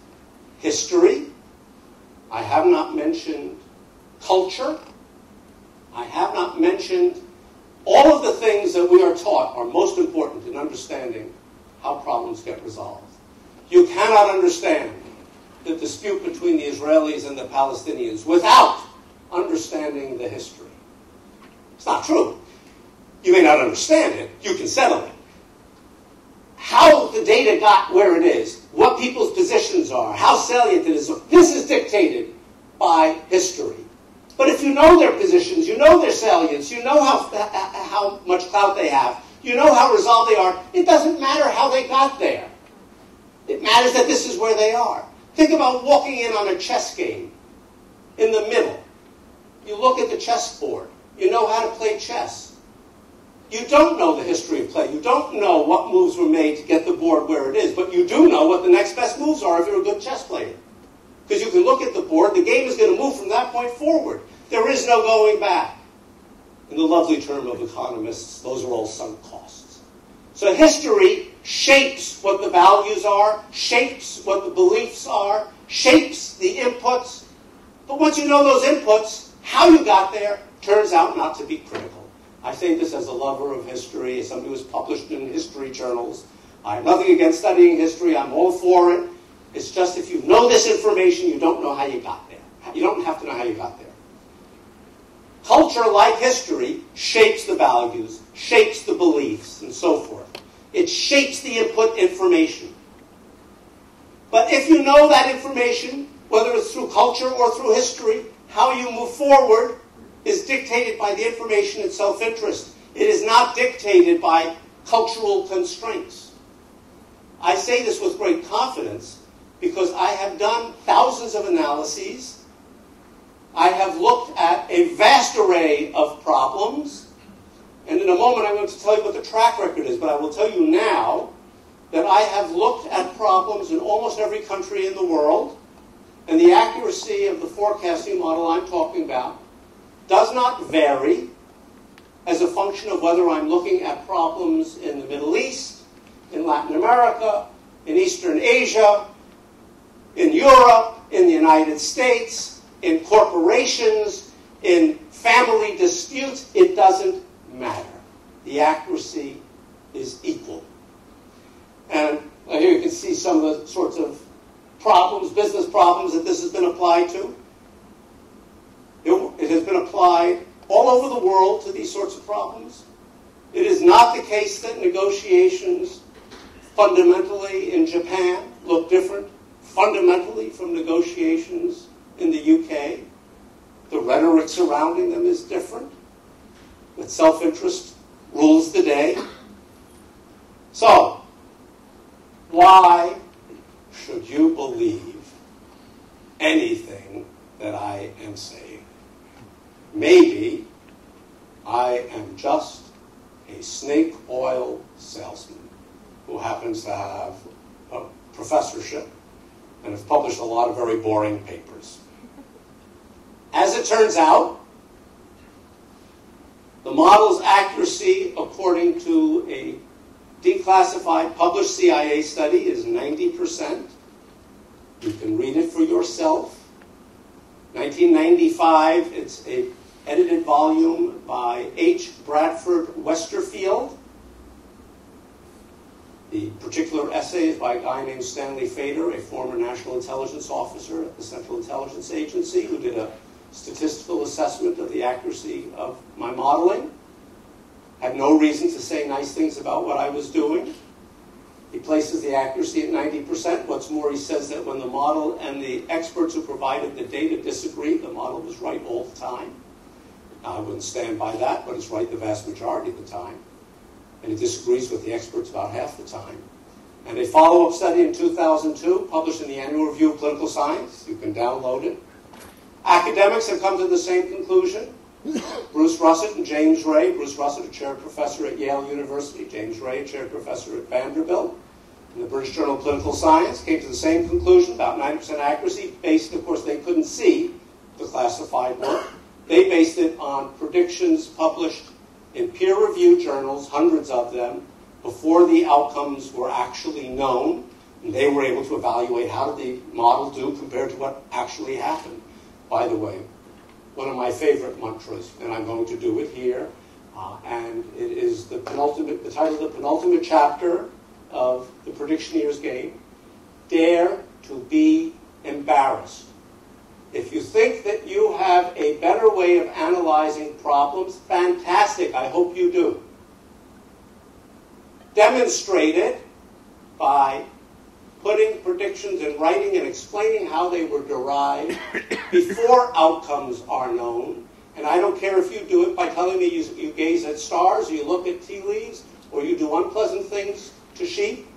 history. I have not mentioned culture. I have not mentioned all of the things that we are taught are most important in understanding how problems get resolved. You cannot understand the dispute between the Israelis and the Palestinians without understanding the history. It's not true. You may not understand it. You can settle it. How the data got where it is, what people's positions are, how salient it is, this is dictated by history. But if you know their positions, you know their salience, you know how much clout they have, you know how resolved they are, it doesn't matter how they got there. It matters that this is where they are. Think about walking in on a chess game in the middle. You look at the chessboard. You know how to play chess. You don't know the history of play. You don't know what moves were made to get the board where it is, but you do know what the next best moves are if you're a good chess player. Because you can look at the board, the game is going to move from that point forward. There is no going back. In the lovely term of economists, those are all sunk costs. So history shapes what the values are, shapes what the beliefs are, shapes the inputs. But once you know those inputs, how you got there turns out not to be critical. I say this as a lover of history, as somebody who was published in history journals. I have nothing against studying history. I'm all for it. It's just if you know this information, you don't know how you got there. You don't have to know how you got there. Culture, like history, shapes the values, shapes the beliefs, and so forth. It shapes the input information. But if you know that information, whether it's through culture or through history, how you move forward is dictated by the information and self-interest. It is not dictated by cultural constraints. I say this with great confidence because I have done thousands of analyses. I have looked at a vast array of problems. And in a moment I'm going to tell you what the track record is, but I will tell you now that I have looked at problems in almost every country in the world, and the accuracy of the forecasting model I'm talking about does not vary as a function of whether I'm looking at problems in the Middle East, in Latin America, in Eastern Asia, in Europe, in the United States, in corporations, in family disputes. It doesn't matter. The accuracy is equal. And here you can see some of the sorts of problems, business problems that this has been applied to. It has been applied all over the world to these sorts of problems. It is not the case that negotiations fundamentally in Japan look different fundamentally from negotiations in the UK. The rhetoric surrounding them is different, but self-interest rules the day. So, why should you believe anything that I am saying? Maybe I am just a snake oil salesman who happens to have a professorship and has published a lot of very boring papers. As it turns out, the model's accuracy, according to a declassified, published CIA study, is 90%. You can read it for yourself. 1995, it's an edited volume by H. Bradford Westerfield. The particular essay is by a guy named Stanley Fader, a former national intelligence officer at the Central Intelligence Agency, who did a statistical assessment of the accuracy of my modeling. Had no reason to say nice things about what I was doing. He places the accuracy at 90%. What's more, he says that when the model and the experts who provided the data disagree, the model was right all the time. Now, I wouldn't stand by that, but it's right the vast majority of the time. And he disagrees with the experts about half the time. And a follow-up study in 2002, published in the Annual Review of Political Science. You can download it. Academics have come to the same conclusion. Bruce Russett and James Ray. Bruce Russett, a chair professor at Yale University. James Ray, a chair professor at Vanderbilt. In the British Journal of Political Science, came to the same conclusion, about 90% accuracy, based, of course, they couldn't see the classified work. They based it on predictions published in peer-reviewed journals, hundreds of them, before the outcomes were actually known. And they were able to evaluate how did the model do compared to what actually happened. By the way, one of my favorite mantras, and I'm going to do it here, and it is the title of the penultimate chapter of the Predictioneer's game. Dare to be embarrassed. If you think that you have a better way of analyzing problems, fantastic, I hope you do. Demonstrate it by putting predictions in writing and explaining how they were derived before outcomes are known. And I don't care if you do it by telling me you gaze at stars, or you look at tea leaves, or you do unpleasant things to sheep.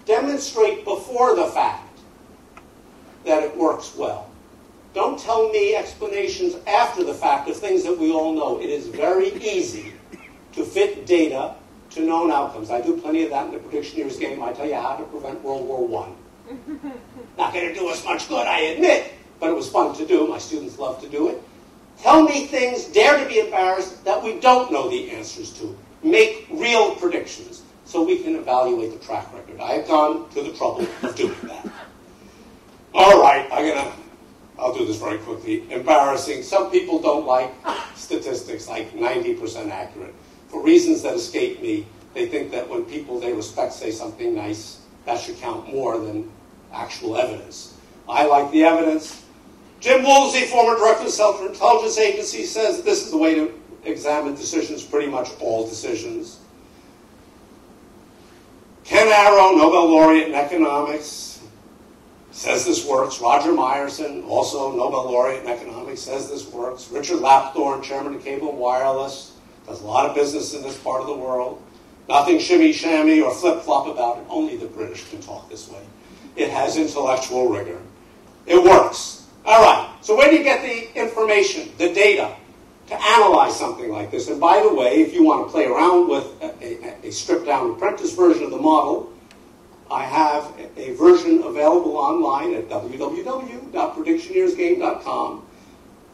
Demonstrate before the fact that it works well. Don't tell me explanations after the fact of things that we all know. It is very easy to fit data to known outcomes. I do plenty of that in the Predictioneer's game. I tell you how to prevent World War I. Not going to do us much good, I admit, but it was fun to do. My students love to do it. Tell me things, dare to be embarrassed, that we don't know the answers to. Make real predictions so we can evaluate the track record. I have gone to the trouble of doing that. All right, I'll do this very quickly. Embarrassing. Some people don't like statistics, like 90% accurate. For reasons that escape me, they think that when people they respect say something nice, that should count more than actual evidence. I like the evidence. Jim Woolsey, former director of the Central Intelligence Agency, says this is the way to examine decisions, pretty much all decisions. Ken Arrow, Nobel laureate in economics, says this works. Roger Myerson, also Nobel laureate in economics, says this works. Richard Lapthorne, chairman of Cable and Wireless, does a lot of business in this part of the world. Nothing shimmy-shammy or flip-flop about it. Only the British can talk this way. It has intellectual rigor. It works. All right, so where do you get the information, the data, to analyze something like this? And by the way, if you want to play around with a stripped-down apprentice version of the model, I have a version available online at www.predictioneersgame.com.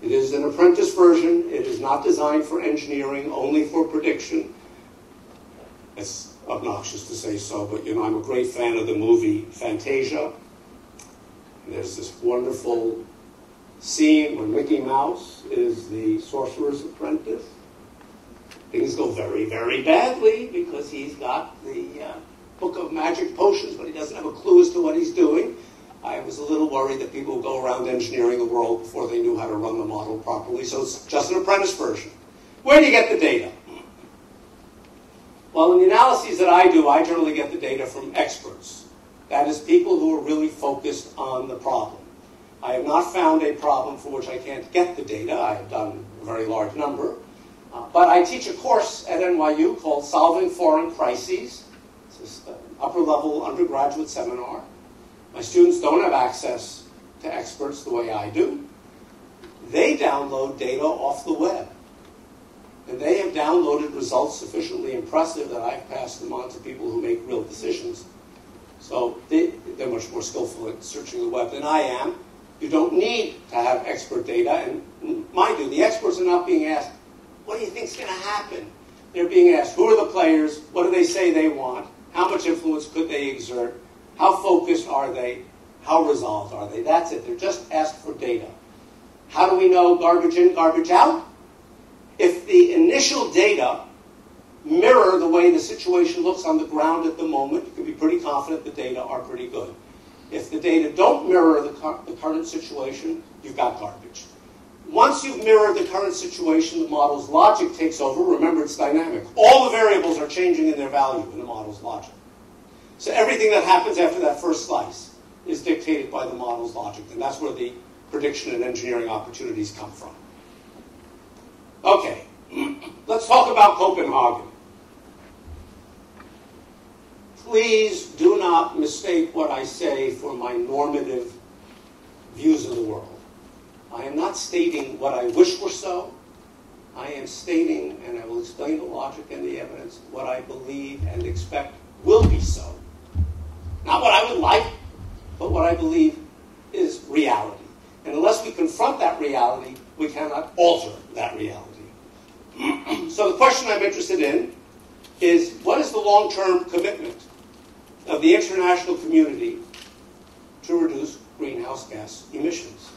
It is an apprentice version. It is not designed for engineering, only for prediction. It's obnoxious to say so, but you know, I'm a great fan of the movie Fantasia. And there's this wonderful scene where Mickey Mouse is the sorcerer's apprentice. Things go very, very badly because he's got the book of magic potions, but he doesn't have a clue as to what he's doing. I was a little worried that people would go around engineering the world before they knew how to run the model properly, so it's just an apprentice version. Where do you get the data? Well, in the analyses that I do, I generally get the data from experts. That is, people who are really focused on the problem. I have not found a problem for which I can't get the data. I have done a very large number. But I teach a course at NYU called Solving Foreign Crises. It's an upper-level undergraduate seminar. My students don't have access to experts the way I do. They download data off the web. And they have downloaded results sufficiently impressive that I've passed them on to people who make real decisions. So they're much more skillful at searching the web than I am. You don't need to have expert data. And mind you, the experts are not being asked, what do you think is going to happen? They're being asked, who are the players? What do they say they want? How much influence could they exert? How focused are they? How resolved are they? That's it. They're just asked for data. How do we know garbage in, garbage out? If the initial data mirror the way the situation looks on the ground at the moment, you can be pretty confident the data are pretty good. If the data don't mirror the current situation, you've got garbage. Once you've mirrored the current situation, the model's logic takes over. Remember, it's dynamic. All the variables are changing in their value in the model's logic. So everything that happens after that first slice is dictated by the model's logic, and that's where the prediction and engineering opportunities come from. Okay, let's talk about Copenhagen. Please do not mistake what I say for my normative views of the world. I am not stating what I wish were so. I am stating, and I will explain the logic and the evidence, what I believe and expect will be so. Not what I would like, but what I believe is reality. And unless we confront that reality, we cannot alter that reality. So the question I'm interested in is, what is the long-term commitment of the international community to reduce greenhouse gas emissions?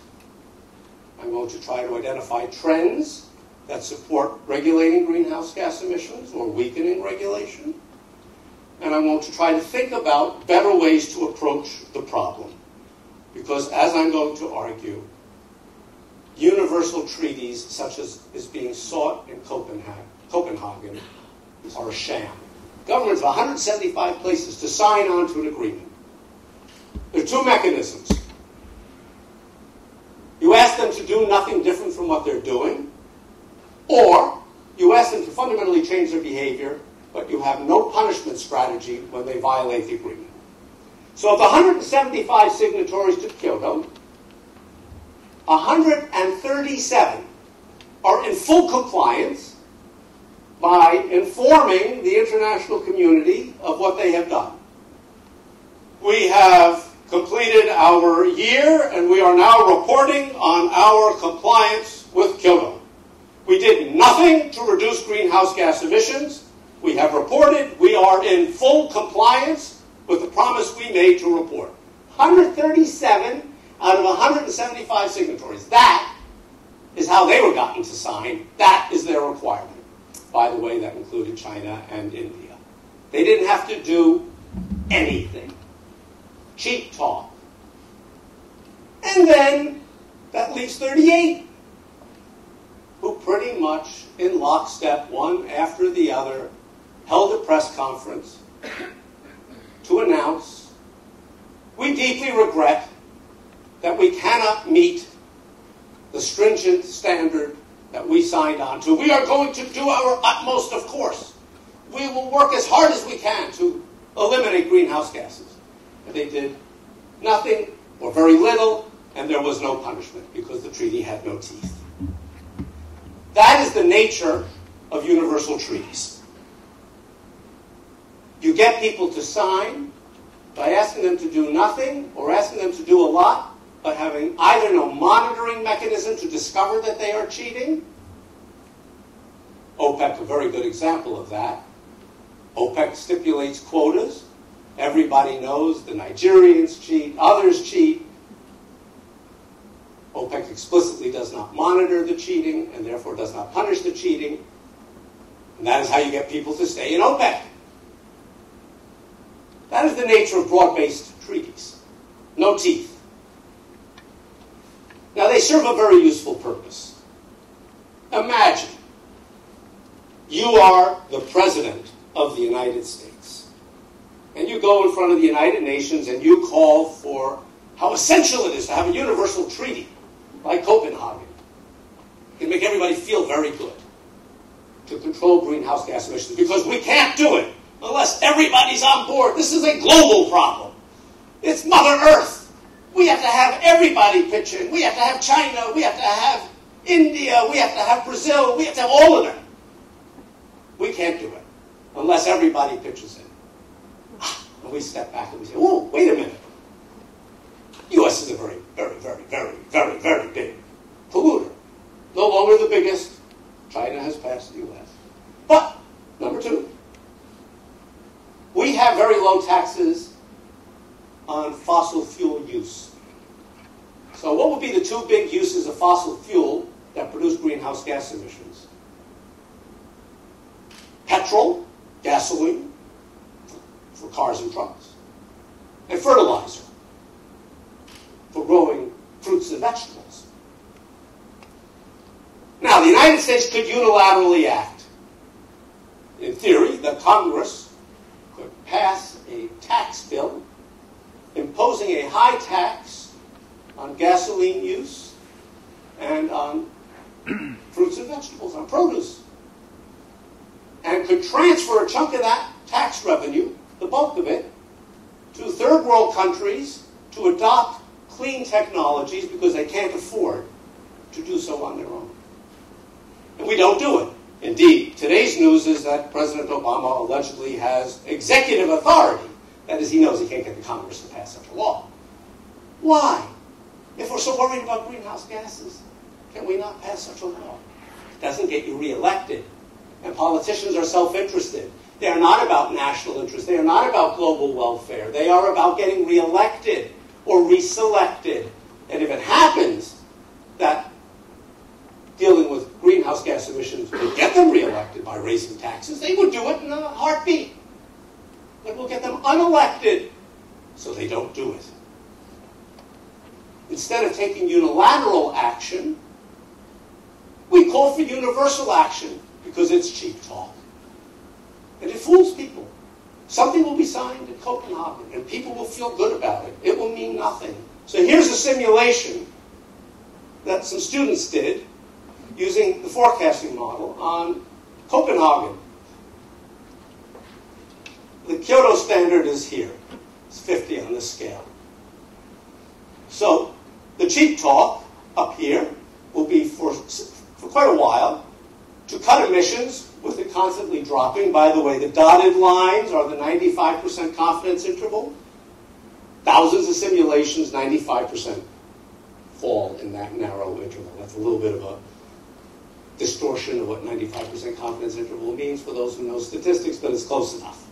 I'm going to try to identify trends that support regulating greenhouse gas emissions or weakening regulation. And I'm going to try to think about better ways to approach the problem. Because as I'm going to argue, universal treaties such as is being sought in Copenhagen are a sham. Governments of 175 places to sign on to an agreement. There are two mechanisms. You ask them to do nothing different from what they're doing, or you ask them to fundamentally change their behavior, but you have no punishment strategy when they violate the agreement. So of the 175 signatories to Kyoto, 137 are in full compliance by informing the international community of what they have done. We have completed our year, and we are now reporting on our compliance with Kyoto. We did nothing to reduce greenhouse gas emissions. We have reported we are in full compliance with the promise we made to report. 137 out of 175 signatories. That is how they were gotten to sign. That is their requirement. By the way, that included China and India. They didn't have to do anything. Cheap talk. And then that leaves 38 who pretty much in lockstep, one after the other, held a press conference to announce, we deeply regret that we cannot meet the stringent standard that we signed on to. We are going to do our utmost, of course. We will work as hard as we can to eliminate greenhouse gases. And they did nothing or very little, and there was no punishment because the treaty had no teeth. That is the nature of universal treaties. You get people to sign by asking them to do nothing or asking them to do a lot, but having either no monitoring mechanism to discover that they are cheating. OPEC, a very good example of that. OPEC stipulates quotas. Everybody knows the Nigerians cheat, others cheat. OPEC explicitly does not monitor the cheating and therefore does not punish the cheating. And that is how you get people to stay in OPEC. That is the nature of broad-based treaties. No teeth. Now, they serve a very useful purpose. Imagine you are the president of the United States, and you go in front of the United Nations and you call for how essential it is to have a universal treaty like Copenhagen. It can make everybody feel very good to control greenhouse gas emissions, because we can't do it unless everybody's on board. This is a global problem. It's Mother Earth. We have to have everybody pitch in. We have to have China. We have to have India. We have to have Brazil. We have to have all of them. We can't do it unless everybody pitches in. And we step back and we say, oh, wait a minute. U.S. is a very, very, very, very, very, very big polluter. No longer the biggest. China has passed the U.S. But, number two, we have very low taxes on fossil fuel use. So what would be the two big uses of fossil fuel that produce greenhouse gas emissions? Petrol, gasoline, for cars and trucks, and fertilizer for growing fruits and vegetables. Now, the United States could unilaterally act. In theory, the Congress could pass a tax bill imposing a high tax on gasoline use and on fruits and vegetables, on produce, and could transfer a chunk of that tax revenue, the bulk of it, to third world countries to adopt clean technologies because they can't afford to do so on their own. And we don't do it. Indeed, today's news is that President Obama allegedly has executive authority. That is, he knows he can't get the Congress to pass such a law. Why? If we're so worried about greenhouse gases, can we not pass such a law? It doesn't get you reelected. And politicians are self-interested. They are not about national interest. They are not about global welfare. They are about getting reelected or reselected. And if it happens that dealing with greenhouse gas emissions would get them reelected by raising taxes, they would do it in a heartbeat. It will get them unelected, so they don't do it. Instead of taking unilateral action, we call for universal action because it's cheap talk. And it fools people. Something will be signed in Copenhagen, and people will feel good about it. It will mean nothing. So here's a simulation that some students did using the forecasting model on Copenhagen. The Kyoto standard is here. It's 50 on this scale. So the cheap talk up here will be for quite a while to cut emissions with it constantly dropping. By the way, the dotted lines are the 95% confidence interval. Thousands of simulations, 95% fall in that narrow interval. That's a little bit of a distortion of what 95% confidence interval means for those who know statistics, but it's close enough.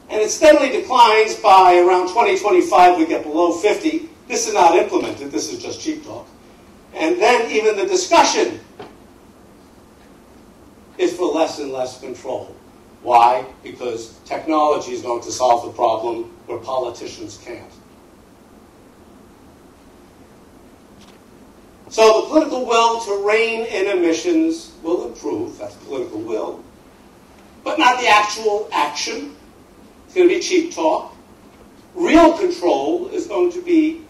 And it steadily declines. By around 2025, we get below 50. This is not implemented. This is just cheap talk. And then even the discussion is for less and less control. Why? Because technology is going to solve the problem where politicians can't. So the political will to rein in emissions will improve. That's political will. But not the actual action. It's going to be cheap talk. Real control is going to be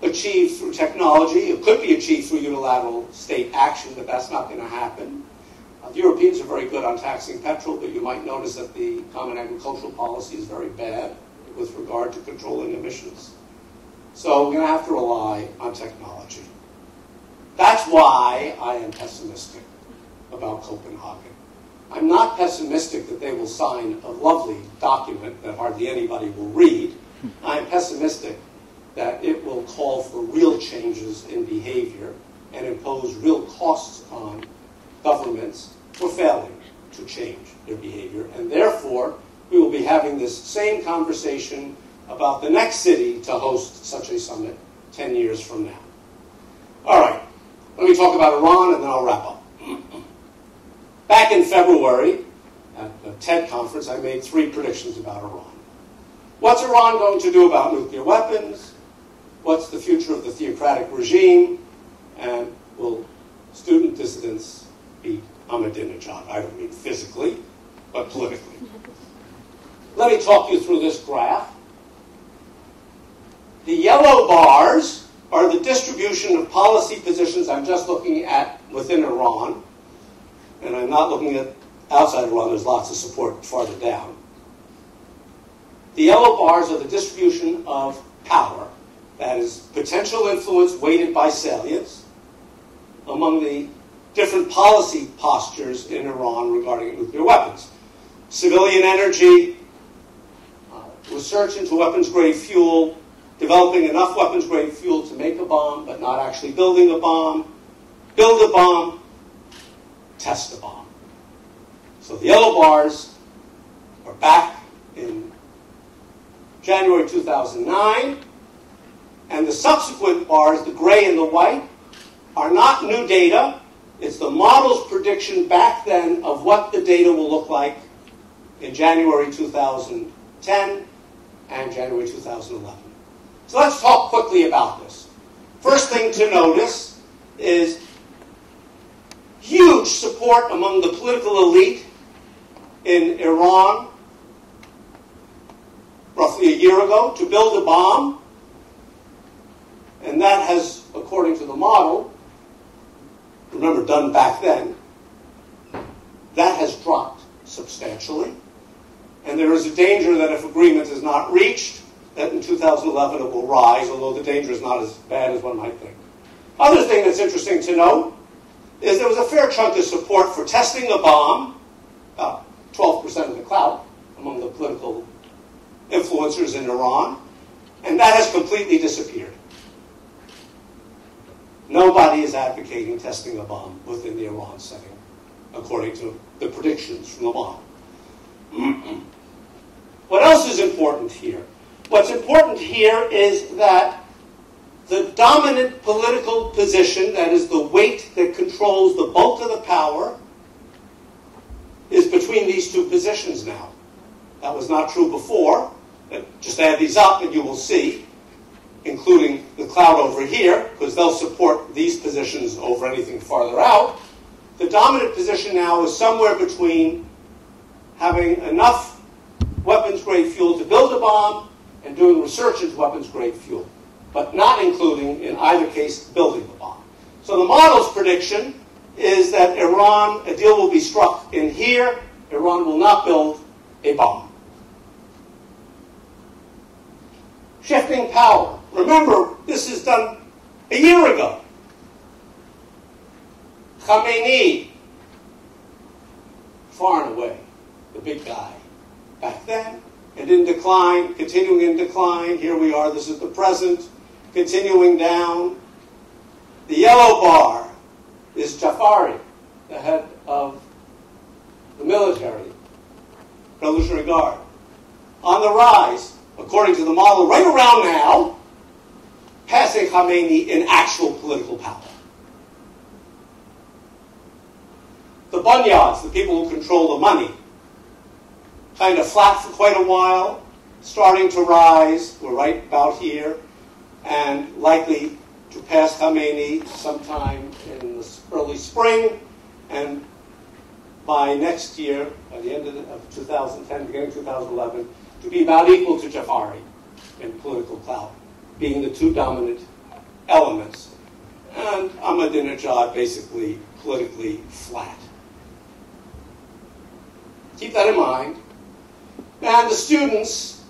achieved through technology. It could be achieved through unilateral state action, but that's not going to happen. The Europeans are very good on taxing petrol, but you might notice that the common agricultural policy is very bad with regard to controlling emissions. So we're going to have to rely on technology. That's why I am pessimistic about Copenhagen. I'm not pessimistic that they will sign a lovely document that hardly anybody will read. I'm pessimistic that it will call for real changes in behavior and impose real costs on governments for failing to change their behavior. And therefore, we will be having this same conversation about the next city to host such a summit 10 years from now. All right, let me talk about Iran and then I'll wrap up. Back in February, at the TED conference, I made 3 predictions about Iran. What's Iran going to do about nuclear weapons? What's the future of the theocratic regime? And will student dissidents beat Ahmadinejad? I don't mean physically, but politically. Let me talk you through this graph. The yellow bars are the distribution of policy positions I'm just looking at within Iran. And I'm not looking at outside Iran. There's lots of support farther down. The yellow bars are the distribution of power. That is potential influence weighted by salience among the different policy postures in Iran regarding nuclear weapons. Civilian energy, research into weapons-grade fuel, developing enough weapons-grade fuel to make a bomb, but not actually building a bomb, build a bomb, test a bomb. So the yellow bars are back in January 2009, and the subsequent bars, the gray and the white, are not new data. It's the model's prediction back then of what the data will look like in January 2010 and January 2011. So let's talk quickly about this. First thing to notice is huge support among the political elite in Iran roughly a year ago to build a bomb. And that has, according to the model, remember done back then, that has dropped substantially. And there is a danger that if agreement is not reached, that in 2011 it will rise, although the danger is not as bad as one might think. Other thing that's interesting to note is there was a fair chunk of support for testing a bomb, about 12% of the clout among the political influencers in Iran, and that has completely disappeared. Nobody is advocating testing a bomb within the Iran setting, according to the predictions from the model. What else is important here? What's important here is that the dominant political position, that is the weight that controls the bulk of the power, is between these two positions now. That was not true before. Just add these up and you will see, including the cloud over here, because they'll support these positions over anything farther out. The dominant position now is somewhere between having enough weapons-grade fuel to build a bomb and doing research into weapons-grade fuel, but not including, in either case, building the bomb. So the model's prediction is that Iran, a deal will be struck in here, Iran will not build a bomb. Shifting power. Remember, this is done a year ago. Khamenei, far and away, the big guy back then, and in decline, continuing in decline. Here we are, this is the present, continuing down. The yellow bar is Jafari, the head of the military, Revolutionary Guard. On the rise, according to the model, right around now, passing Khamenei in actual political power. The bunyads, the people who control the money, kind of flat for quite a while, starting to rise, we're right about here, and likely to pass Khamenei sometime in the early spring, and by next year, by the end of 2010, beginning of 2011, to be about equal to Jafari in political clout, being the two dominant elements, and Ahmadinejad basically politically flat. Keep that in mind. And the students,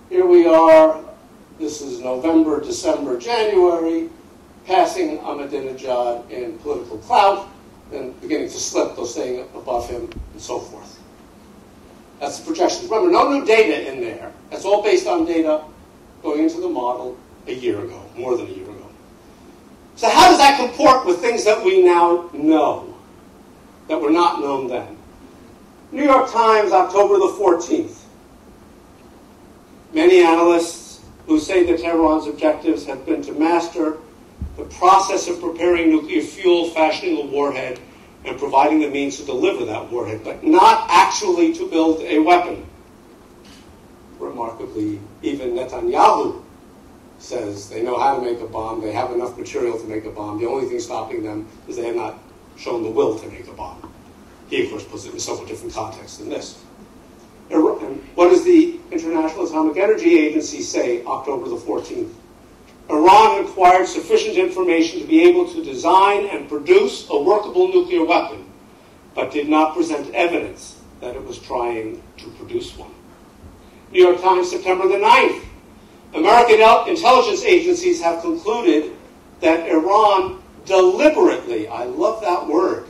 here we are, this is November, December, January, passing Ahmadinejad in political clout, then beginning to slip, though staying above him, and so forth. That's the projections. Remember, no new data in there. That's all based on data going into the model a year ago, more than a year ago. So how does that comport with things that we now know, that were not known then? New York Times, October the 14th. Many analysts who say that Tehran's objectives have been to master the process of preparing nuclear fuel, fashioning a warhead, and providing the means to deliver that warhead, but not actually to build a weapon. Remarkably, even Netanyahu says they know how to make a bomb, they have enough material to make a bomb. The only thing stopping them is they have not shown the will to make a bomb. He, of course, puts it in a somewhat different context than this. And what does the International Atomic Energy Agency say October the 14th? Iran acquired sufficient information to be able to design and produce a workable nuclear weapon, but did not present evidence that it was trying to produce one. New York Times, September the 9th. American intelligence agencies have concluded that Iran deliberately, I love that word,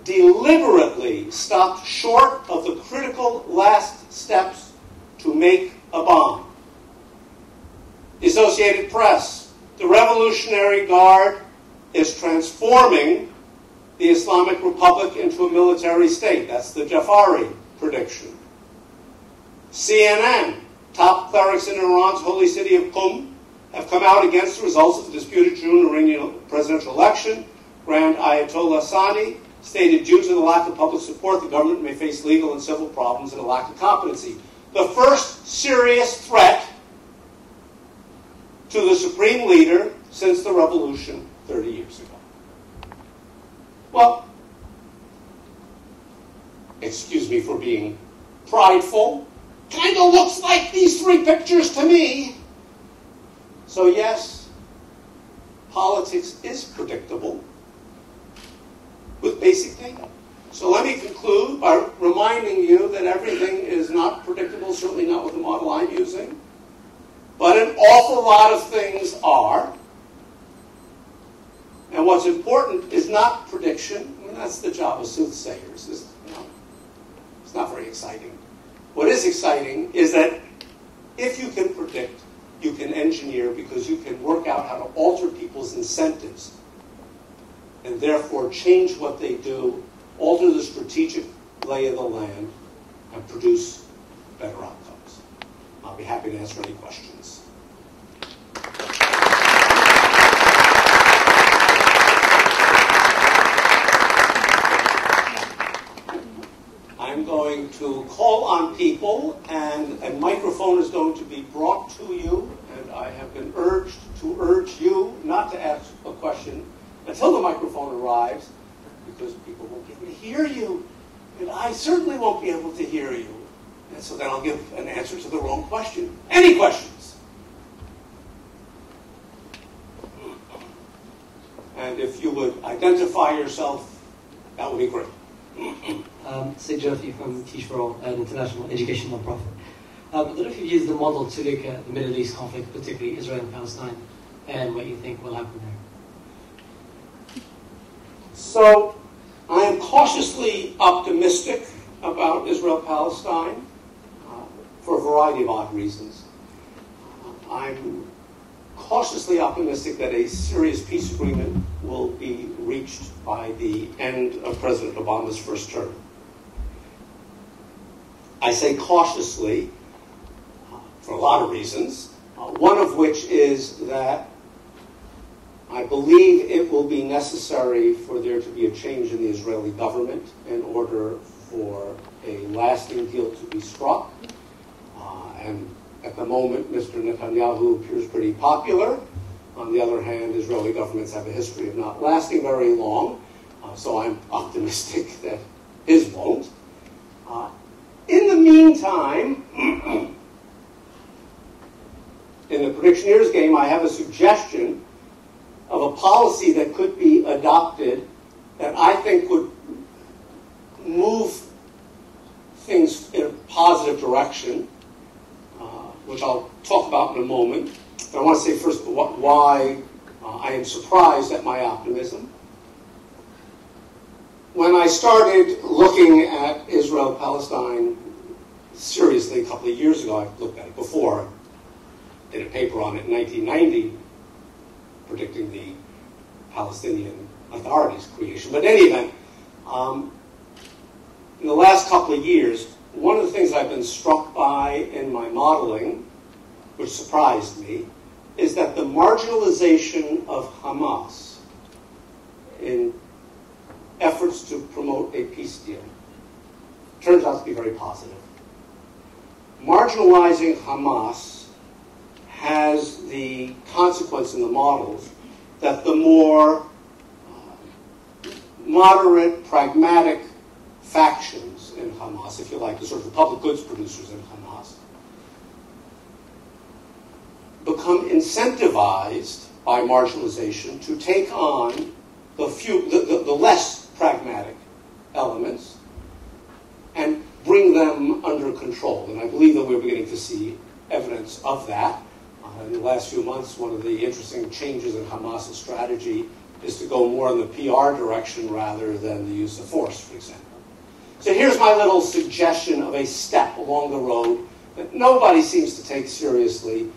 deliberately stopped short of the critical last steps to make a bomb. The Associated Press, the Revolutionary Guard is transforming the Islamic Republic into a military state. That's the Jafari prediction. CNN, top clerics in Iran's holy city of Qum have come out against the results of the disputed June Iranian presidential election. Grand Ayatollah Sani stated, due to the lack of public support, the government may face legal and civil problems and a lack of competency. The first serious threat to the supreme leader since the revolution 30 years ago. Well, excuse me for being prideful, kind of looks like these three pictures to me. So yes, politics is predictable with basic data. So let me conclude by reminding you that everything is not predictable, certainly not with the model I'm using, but an awful lot of things are. And what's important is not prediction. I mean, that's the job of soothsayers. It's not very exciting. What is exciting is that if you can predict, you can engineer, because you can work out how to alter people's incentives and therefore change what they do, alter the strategic lay of the land, and produce better outcomes. I'll be happy to answer any questions. I'm going to call on people, and a microphone is going to be brought to you, and I have been urged to urge you not to ask a question until the microphone arrives, because people won't be able to hear you, and I certainly won't be able to hear you. And so then I'll give an answer to the wrong question. Any questions? And if you would identify yourself, that would be great. Sid Jyoti from Teach for All, an international education nonprofit. I don't know if you've used the model to look at the Middle East conflict, particularly Israel and Palestine, and what you think will happen there. So I am cautiously optimistic about Israel-Palestine for a variety of odd reasons. I'm cautiously optimistic that a serious peace agreement will be reached by the end of President Obama's first term. I say cautiously for a lot of reasons, one of which is that I believe it will be necessary for there to be a change in the Israeli government in order for a lasting deal to be struck. And at the moment, Mr. Netanyahu appears pretty popular. On the other hand, Israeli governments have a history of not lasting very long, so I'm optimistic that his won't. In the meantime, in the Predictioneer's game, I have a suggestion of a policy that could be adopted that I think would move things in a positive direction, which I'll talk about in a moment. But I want to say first why I am surprised at my optimism. When I started looking at Israel-Palestine seriously a couple of years ago, I've looked at it before, did a paper on it in 1990, predicting the Palestinian Authority's creation. But in any event, in the last couple of years, one of the things I've been struck by in my modeling, which surprised me, is that the marginalization of Hamas in efforts to promote a peace deal turns out to be very positive. Marginalizing Hamas has the consequence in the models that the more moderate, pragmatic factions in Hamas, if you like, the sort of the public goods producers in Hamas, become incentivized by marginalization to take on the less pragmatic elements and bring them under control. And I believe that we're beginning to see evidence of that. In the last few months, one of the interesting changes in Hamas's strategy is to go more in the PR direction rather than the use of force, for example. So here's my little suggestion of a step along the road that nobody seems to take seriously.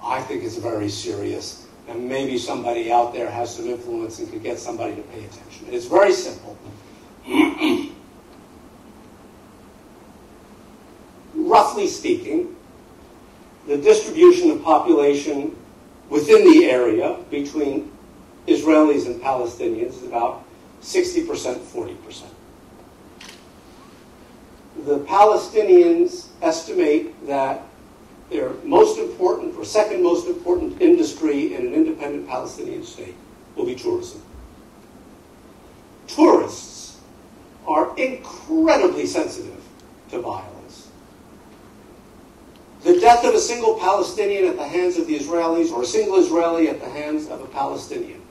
I think it's very serious, and maybe somebody out there has some influence and could get somebody to pay attention. It's very simple. Roughly speaking, the distribution of population within the area between Israelis and Palestinians is about 60%, 40%. The Palestinians estimate that their most important or second most important industry in an independent Palestinian state will be tourism. Tourists are incredibly sensitive to violence. The death of a single Palestinian at the hands of the Israelis or a single Israeli at the hands of a Palestinian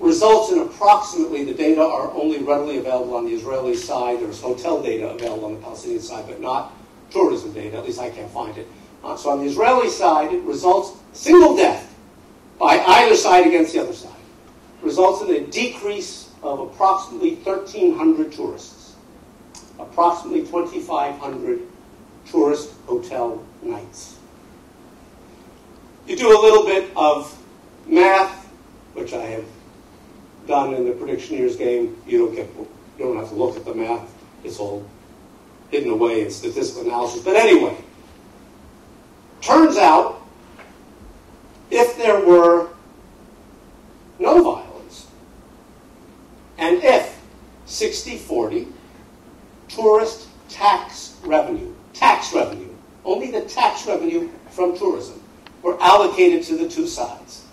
results in approximately, the data are only readily available on the Israeli side, there's hotel data available on the Palestinian side, but not tourism data, at least I can't find it. So on the Israeli side, it results, single death by either side against the other side, results in a decrease of approximately 1,300 tourists, approximately 2,500 tourist hotel nights. You do a little bit of math, which I have done in the Predictioneer's game. You don't have to look at the math. It's all hidden away in statistical analysis. But anyway, turns out if there were no violence, and if 60-40 tourist tax revenue, only the tax revenue from tourism, were allocated to the two sides,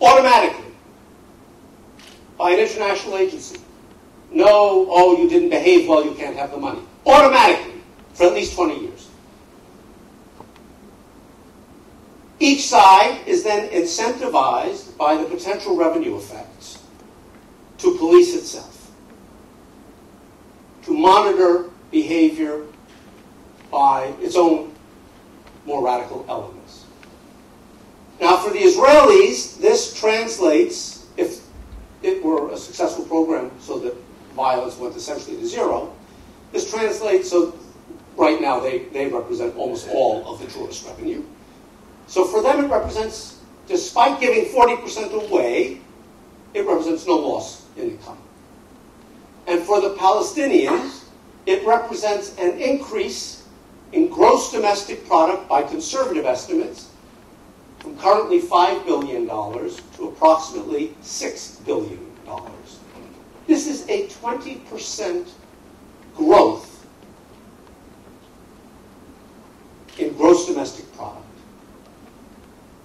automatically, by an international agency. No, oh, you didn't behave well, you can't have the money. Automatically, for at least 20 years. Each side is then incentivized by the potential revenue effects to police itself, to monitor behavior by its own more radical elements. Now, for the Israelis, this translates, if it were a successful program so that violence went essentially to zero, this translates, so right now they represent almost all of the tourist revenue. So for them it represents, despite giving 40% away, it represents no loss in income. And for the Palestinians, it represents an increase in gross domestic product by conservative estimates from currently $5 billion to approximately $6 billion. This is a 20% growth in gross domestic product,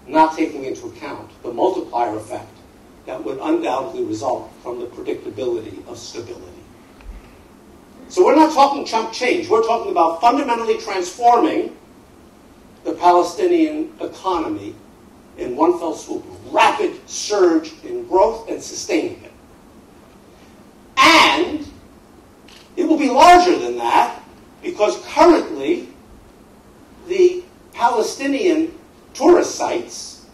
not taking into account the multiplier effect that would undoubtedly result from the predictability of stability. So we're not talking chump change. We're talking about fundamentally transforming the Palestinian economy in one fell swoop, rapid surge in growth and sustaining it. And it will be larger than that because currently the Palestinian tourist sites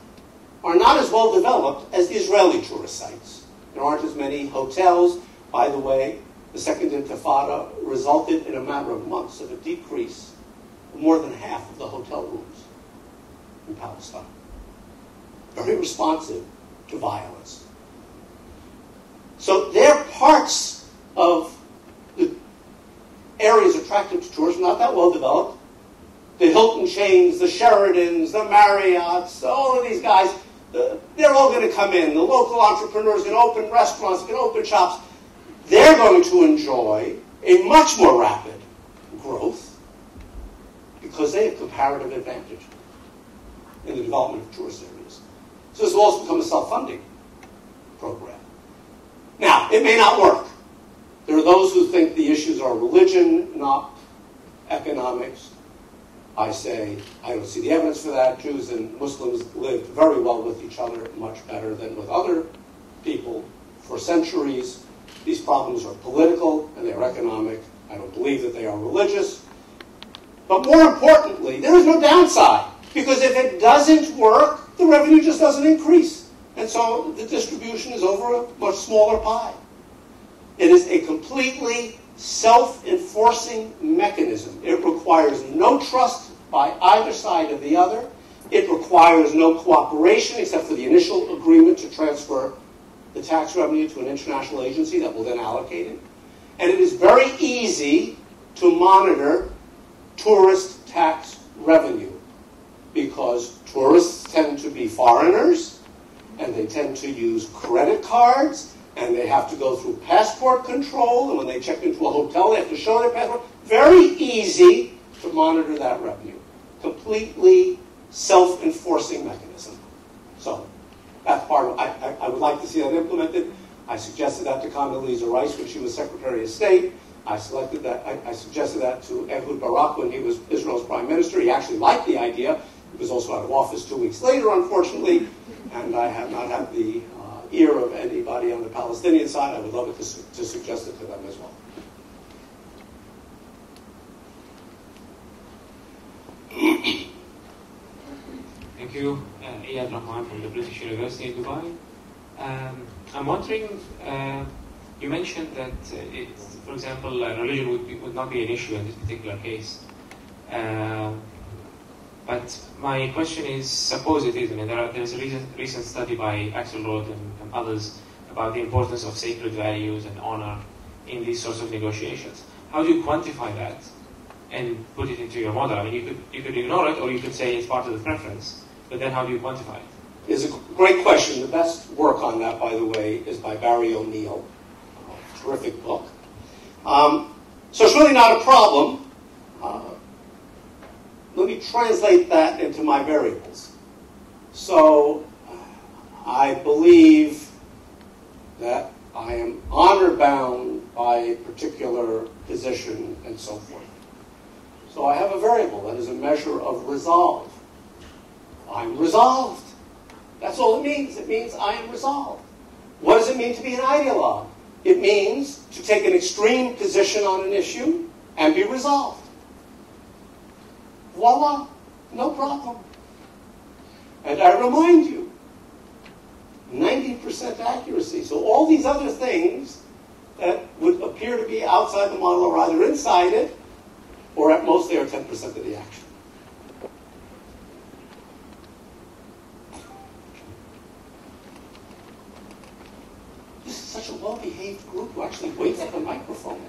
are not as well developed as the Israeli tourist sites. There aren't as many hotels. By the way, the Second Intifada resulted in a matter of months of a decrease of more than half of the hotel rooms in Palestine. Very responsive to violence. So they're parts of the areas attractive to tourism, not that well developed, the Hilton chains, the Sheratons, the Marriotts, all of these guys, they're all going to come in. The local entrepreneurs can open restaurants, can open shops. They're going to enjoy a much more rapid growth because they have comparative advantage in the development of tourist areas. So this will also become a self-funding program. Now, it may not work. There are those who think the issues are religion, not economics. I say, I don't see the evidence for that. Jews and Muslims lived very well with each other, much better than with other people for centuries. These problems are political and they're economic. I don't believe that they are religious. But more importantly, there is no downside. Because if it doesn't work, the revenue just doesn't increase. And so the distribution is over a much smaller pie. It is a completely self-enforcing mechanism. It requires no trust by either side of the other. It requires no cooperation except for the initial agreement to transfer the tax revenue to an international agency that will then allocate it. And it is very easy to monitor tourist tax revenue because tourists tend to be foreigners and they tend to use credit cards and they have to go through passport control, and when they check into a hotel, they have to show their passport. Very easy to monitor that revenue. Completely self-enforcing mechanism. So that's part of I would like to see that implemented. I suggested that to Condoleezza Rice when she was Secretary of State. I suggested that to Ehud Barak when he was Israel's Prime Minister. He actually liked the idea. He was also out of office 2 weeks later, unfortunately, and I have not had the ear of anybody on the Palestinian side. I would love it to suggest it to them as well. Thank you, Iyad Rahman from the British University in Dubai. I'm wondering, you mentioned that, for example, religion would not be an issue in this particular case. But my question is, suppose it is. I mean, there is a recent study by Axel Roth and others about the importance of sacred values and honor in these sorts of negotiations. How do you quantify that and put it into your model? I mean, you could ignore it, or you could say it's part of the preference. But then how do you quantify it? It's a great question. The best work on that, by the way, is by Barry O'Neill. Terrific book. So it's really not a problem. Let me translate that into my variables. So I believe that I am honor-bound by a particular position and so forth. So I have a variable that is a measure of resolve. I'm resolved. That's all it means. It means I am resolved. What does it mean to be an ideologue? It means to take an extreme position on an issue and be resolved. Voila, no problem. And I remind you, 90% accuracy. So all these other things that would appear to be outside the model are either inside it, or at most they are 10% of the action. This is such a well-behaved group who actually waits at the microphone.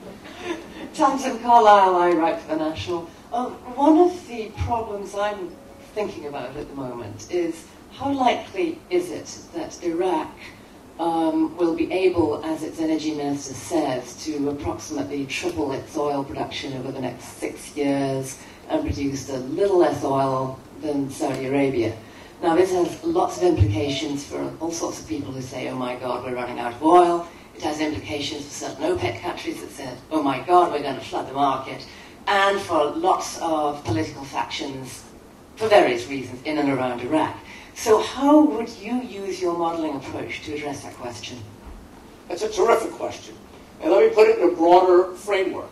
Tamsin Carlyle, I write for The National. One of the problems I'm thinking about at the moment is how likely is it that Iraq will be able, as its energy minister says, to approximately triple its oil production over the next 6 years and produce a little less oil than Saudi Arabia. Now, this has lots of implications for all sorts of people who say, oh my God, we're running out of oil. It has implications for certain OPEC countries that say, oh my God, we're going to flood the market. And for lots of political factions, for various reasons, in and around Iraq. So how would you use your modeling approach to address that question? That's a terrific question. And let me put it in a broader framework.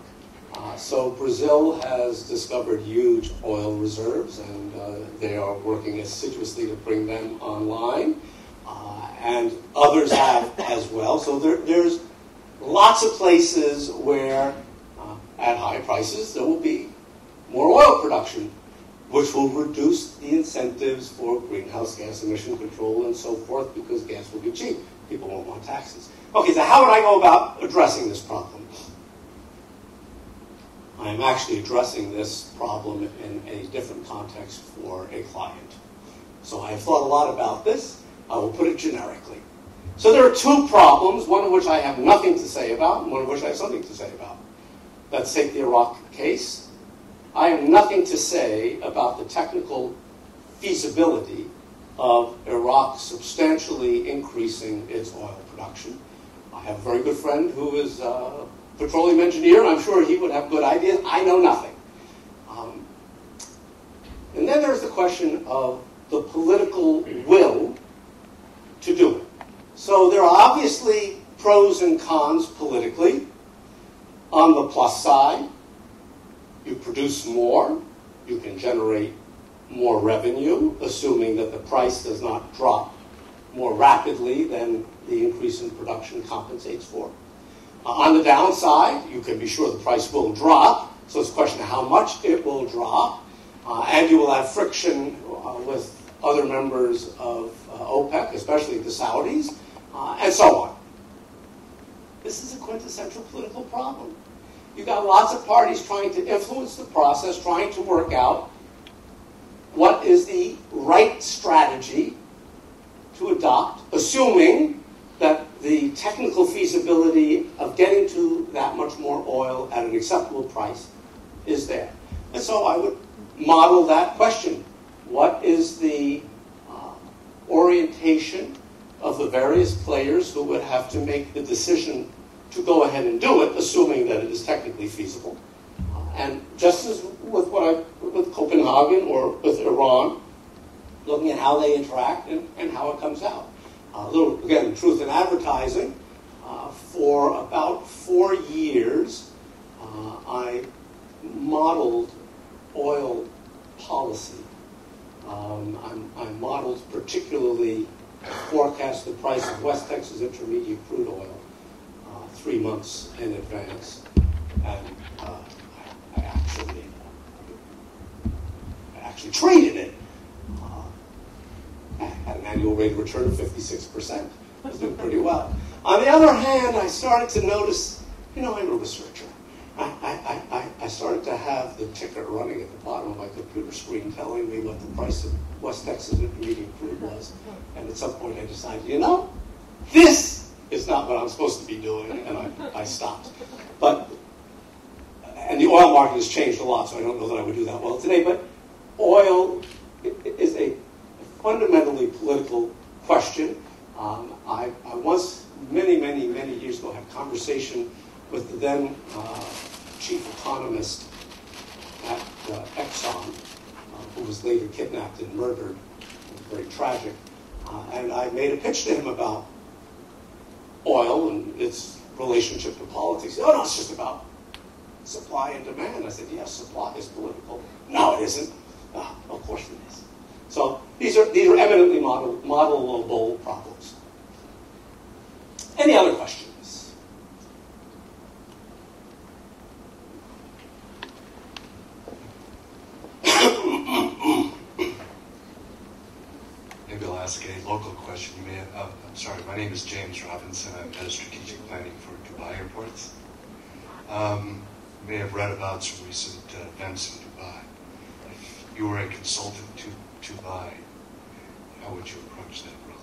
So Brazil has discovered huge oil reserves, and they are working assiduously to bring them online. And others have as well. So there's lots of places where, at high prices, there will be more oil production, which will reduce the incentives for greenhouse gas emission control and so forth, because gas will be cheap. People won't want taxes. Okay, so how would I go about addressing this problem? I'm actually addressing this problem in a different context for a client. So I have thought a lot about this. I will put it generically. So there are two problems, one of which I have nothing to say about, and one of which I have something to say about. Let's take the Iraq case. I have nothing to say about the technical feasibility of Iraq substantially increasing its oil production. I have a very good friend who is a petroleum engineer. I'm sure he would have good ideas. I know nothing. And then there's the question of the political will to do it. So there are obviously pros and cons politically. On the plus side, you produce more, you can generate more revenue, assuming that the price does not drop more rapidly than the increase in production compensates for. On the downside, you can be sure the price will drop, so it's a question of how much it will drop, and you will have friction with other members of OPEC, especially the Saudis, and so on. This is a quintessential political problem. You've got lots of parties trying to influence the process, trying to work out what is the right strategy to adopt, assuming that the technical feasibility of getting to that much more oil at an acceptable price is there. And so I would model that question. What is the orientation of the various players who would have to make the decision to go ahead and do it, assuming that it is technically feasible? And just as with with Copenhagen or with Iran, looking at how they interact and how it comes out. A little, again, truth in advertising. For about 4 years, I modeled oil policy. I modeled particularly forecast the price of West Texas Intermediate crude oil 3 months in advance. And I actually traded it at an annual rate of return of 56%. I was doing pretty well. On the other hand, I started to notice, I'm a researcher. I started to have the ticker running at the bottom of my computer screen telling me what the price of West Texas Intermediate crude was. And at some point I decided, this is not what I'm supposed to be doing, and I stopped. And the oil market has changed a lot, so I don't know that I would do that well today, but oil is a fundamentally political question. I once, many years ago, had a conversation with the then chief economist at Exxon, who was later kidnapped and murdered. It was very tragic. And I made a pitch to him about oil and its relationship to politics. Oh, no, it's just about supply and demand. I said, yes, supply is political. No, it isn't. Of course it is. So these are eminently modelable problems. Any other questions? Maybe I'll ask a local question. You may have, I'm sorry, my name is James Robinson. I'm head of strategic planning for Dubai Airports. You may have read about some recent events in Dubai. If you were a consultant to Dubai, how would you approach that role?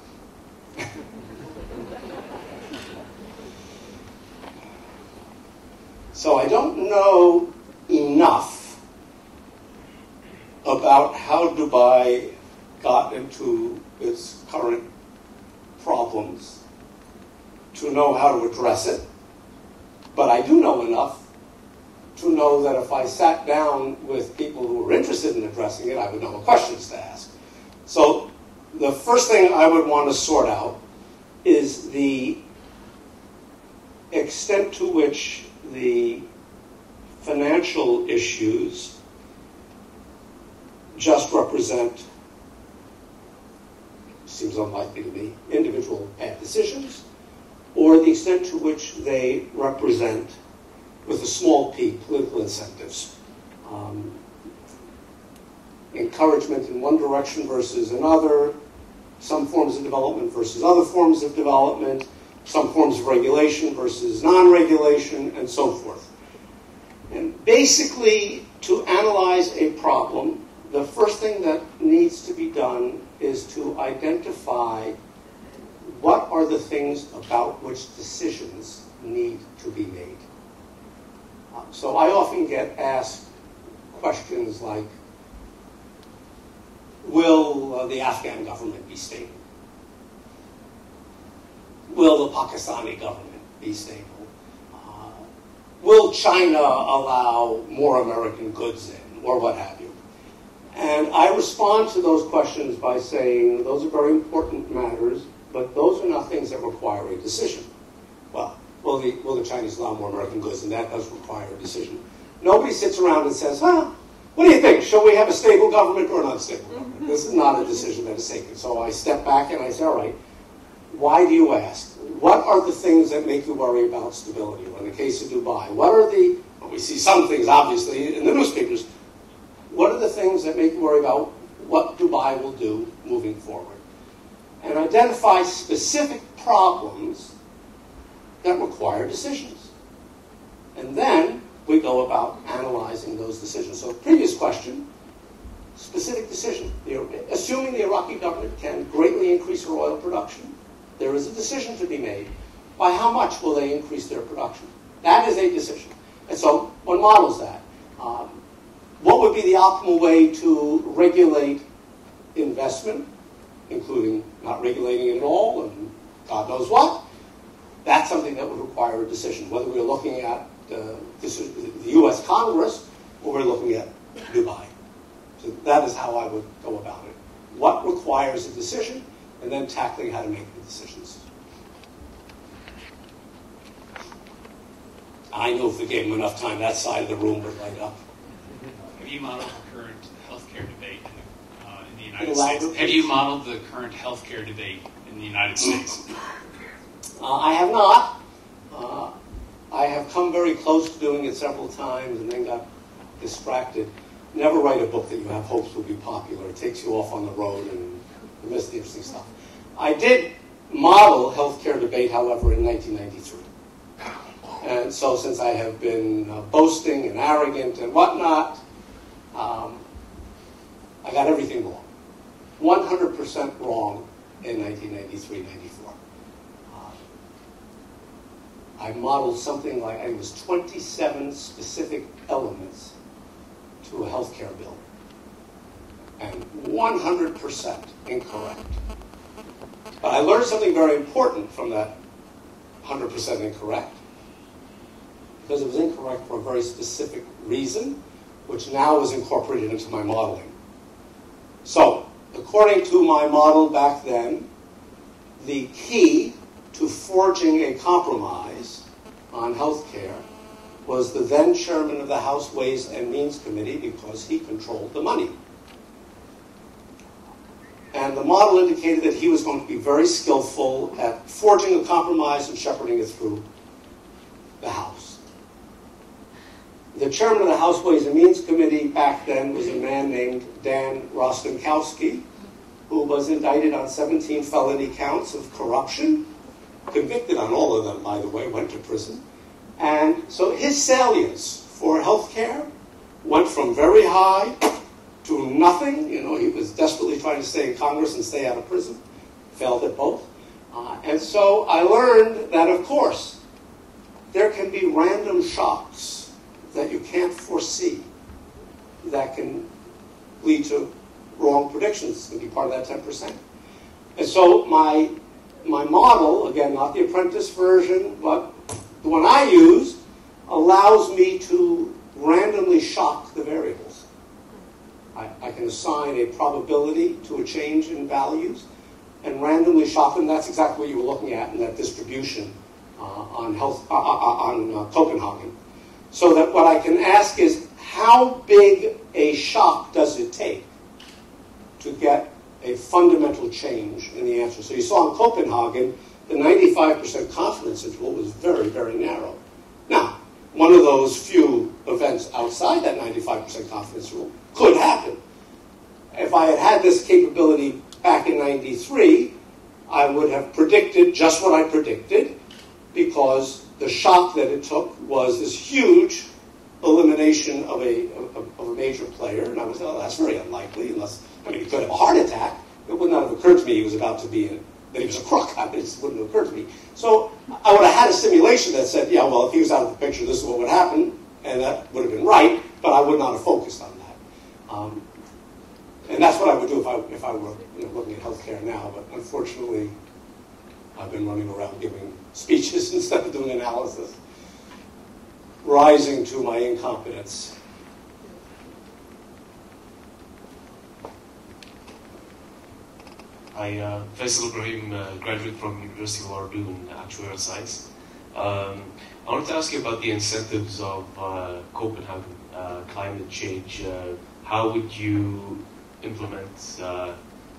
So I don't know enough about how Dubai got into its current problems to know how to address it. But I do know enough to know that if I sat down with people who were interested in addressing it, I would know what questions to ask. So the first thing I would want to sort out is the extent to which the financial issues just represent, seems unlikely to me, individual bad decisions, or the extent to which they represent, with a small p, political incentives. Encouragement in one direction versus another, some forms of development versus other forms of development, some forms of regulation versus non-regulation, and so forth. And Basically, to analyze a problem, the first thing that needs to be done is to identify what are the things about which decisions need to be made. So I often get asked questions like, will the Afghan government be stable? Will the Pakistani government be stable? Will China allow more American goods in, or what have you? And I respond to those questions by saying, those are very important matters, but those are not things that require a decision. Well, will the Chinese allow more American goods, and that does require a decision. Nobody sits around and says, what do you think? Shall we have a stable government or an unstable government? This is not a decision that is taken. So I step back and I say, all right, why do you ask? What are the things that make you worry about stability? Or in the case of Dubai, we see some things, obviously, in the newspapers. What are the things that make you worry about what Dubai will do moving forward? And identify specific problems that require decisions. And then we go about analyzing those decisions. So previous question, specific decision. Assuming the Iraqi government can greatly increase their oil production, there is a decision to be made. By how much will they increase their production? That is a decision. And so one models that. What would be the optimal way to regulate investment, including not regulating it at all and God knows what? That's something that would require a decision, whether we're looking at the U.S. Congress or we're looking at Dubai. So that is how I would go about it. What requires a decision, and then tackling how to make the decisions. I know if we gave him enough time, that side of the room would light up. Have you modeled the current healthcare debate in the United States? Have you modeled the current healthcare debate in the United States? I have not. I have come very close to doing it several times and then got distracted. Never write a book that you have hopes will be popular. It takes you off on the road and you miss the interesting stuff. I did model healthcare debate, however, in 1993. And so since I have been boasting and arrogant and whatnot, I got everything wrong. 100% wrong in 1993-94. I modeled something like, I think it was 27 specific elements to a healthcare bill. And 100% incorrect. But I learned something very important from that 100% incorrect. Because it was incorrect for a very specific reason, which now is incorporated into my modeling. So, according to my model back then, the key to forging a compromise on health care was the then chairman of the House Ways and Means Committee, because he controlled the money. And the model indicated that he was going to be very skillful at forging a compromise and shepherding it through the House. The chairman of the House Ways and Means Committee back then was a man named Dan Rostenkowski, who was indicted on 17 felony counts of corruption, convicted on all of them, by the way, went to prison. And so his salience for health care went from very high to nothing. You know, he was desperately trying to stay in Congress and stay out of prison. Failed at both. And so I learned that, of course, there can be random shocks that you can't foresee that can lead to wrong predictions. It's going to be part of that 10%. And so my model, again, not the apprentice version, but the one I use, allows me to randomly shock the variables. I can assign a probability to a change in values and randomly shock them. That's exactly what you were looking at in that distribution on Copenhagen. So that what I can ask is, how big a shock does it take to get a fundamental change in the answer? So you saw in Copenhagen, the 95% confidence interval was very, very narrow. Now, one of those few events outside that 95% confidence interval could happen. If I had had this capability back in 93, I would have predicted just what I predicted, because the shock that it took was this huge elimination of a major player, and I was, oh, that's very unlikely, unless, I mean, he could have a heart attack. It would not have occurred to me he was about to be, that he was a crook. It just wouldn't have occurred to me. So I would have had a simulation that said, yeah, well, if he was out of the picture, this is what would happen, and that would have been right, but I would not have focused on that. And that's what I would do if I were looking at healthcare now, but unfortunately, I've been running around giving speeches instead of doing analysis, rising to my incompetence. Hi, Faisal Ibrahim, graduate from University of Waterloo in actuarial science. I wanted to ask you about the incentives of Copenhagen climate change. How would you implement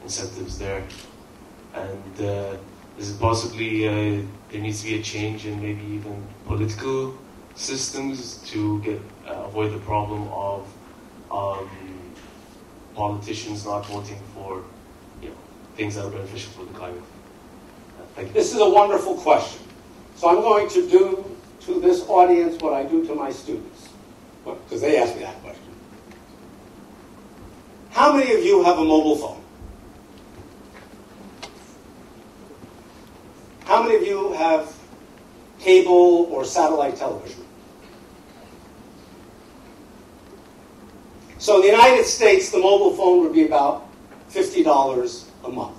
incentives there? And is it possibly there needs to be a change in maybe even political systems to avoid the problem of politicians not voting for things that are beneficial for the climate? Thank you. This is a wonderful question. So I'm going to do to this audience what I do to my students, because they asked me that question. How many of you have a mobile phone? How many of you have cable or satellite television? So in the United States, the mobile phone would be about $50 a month.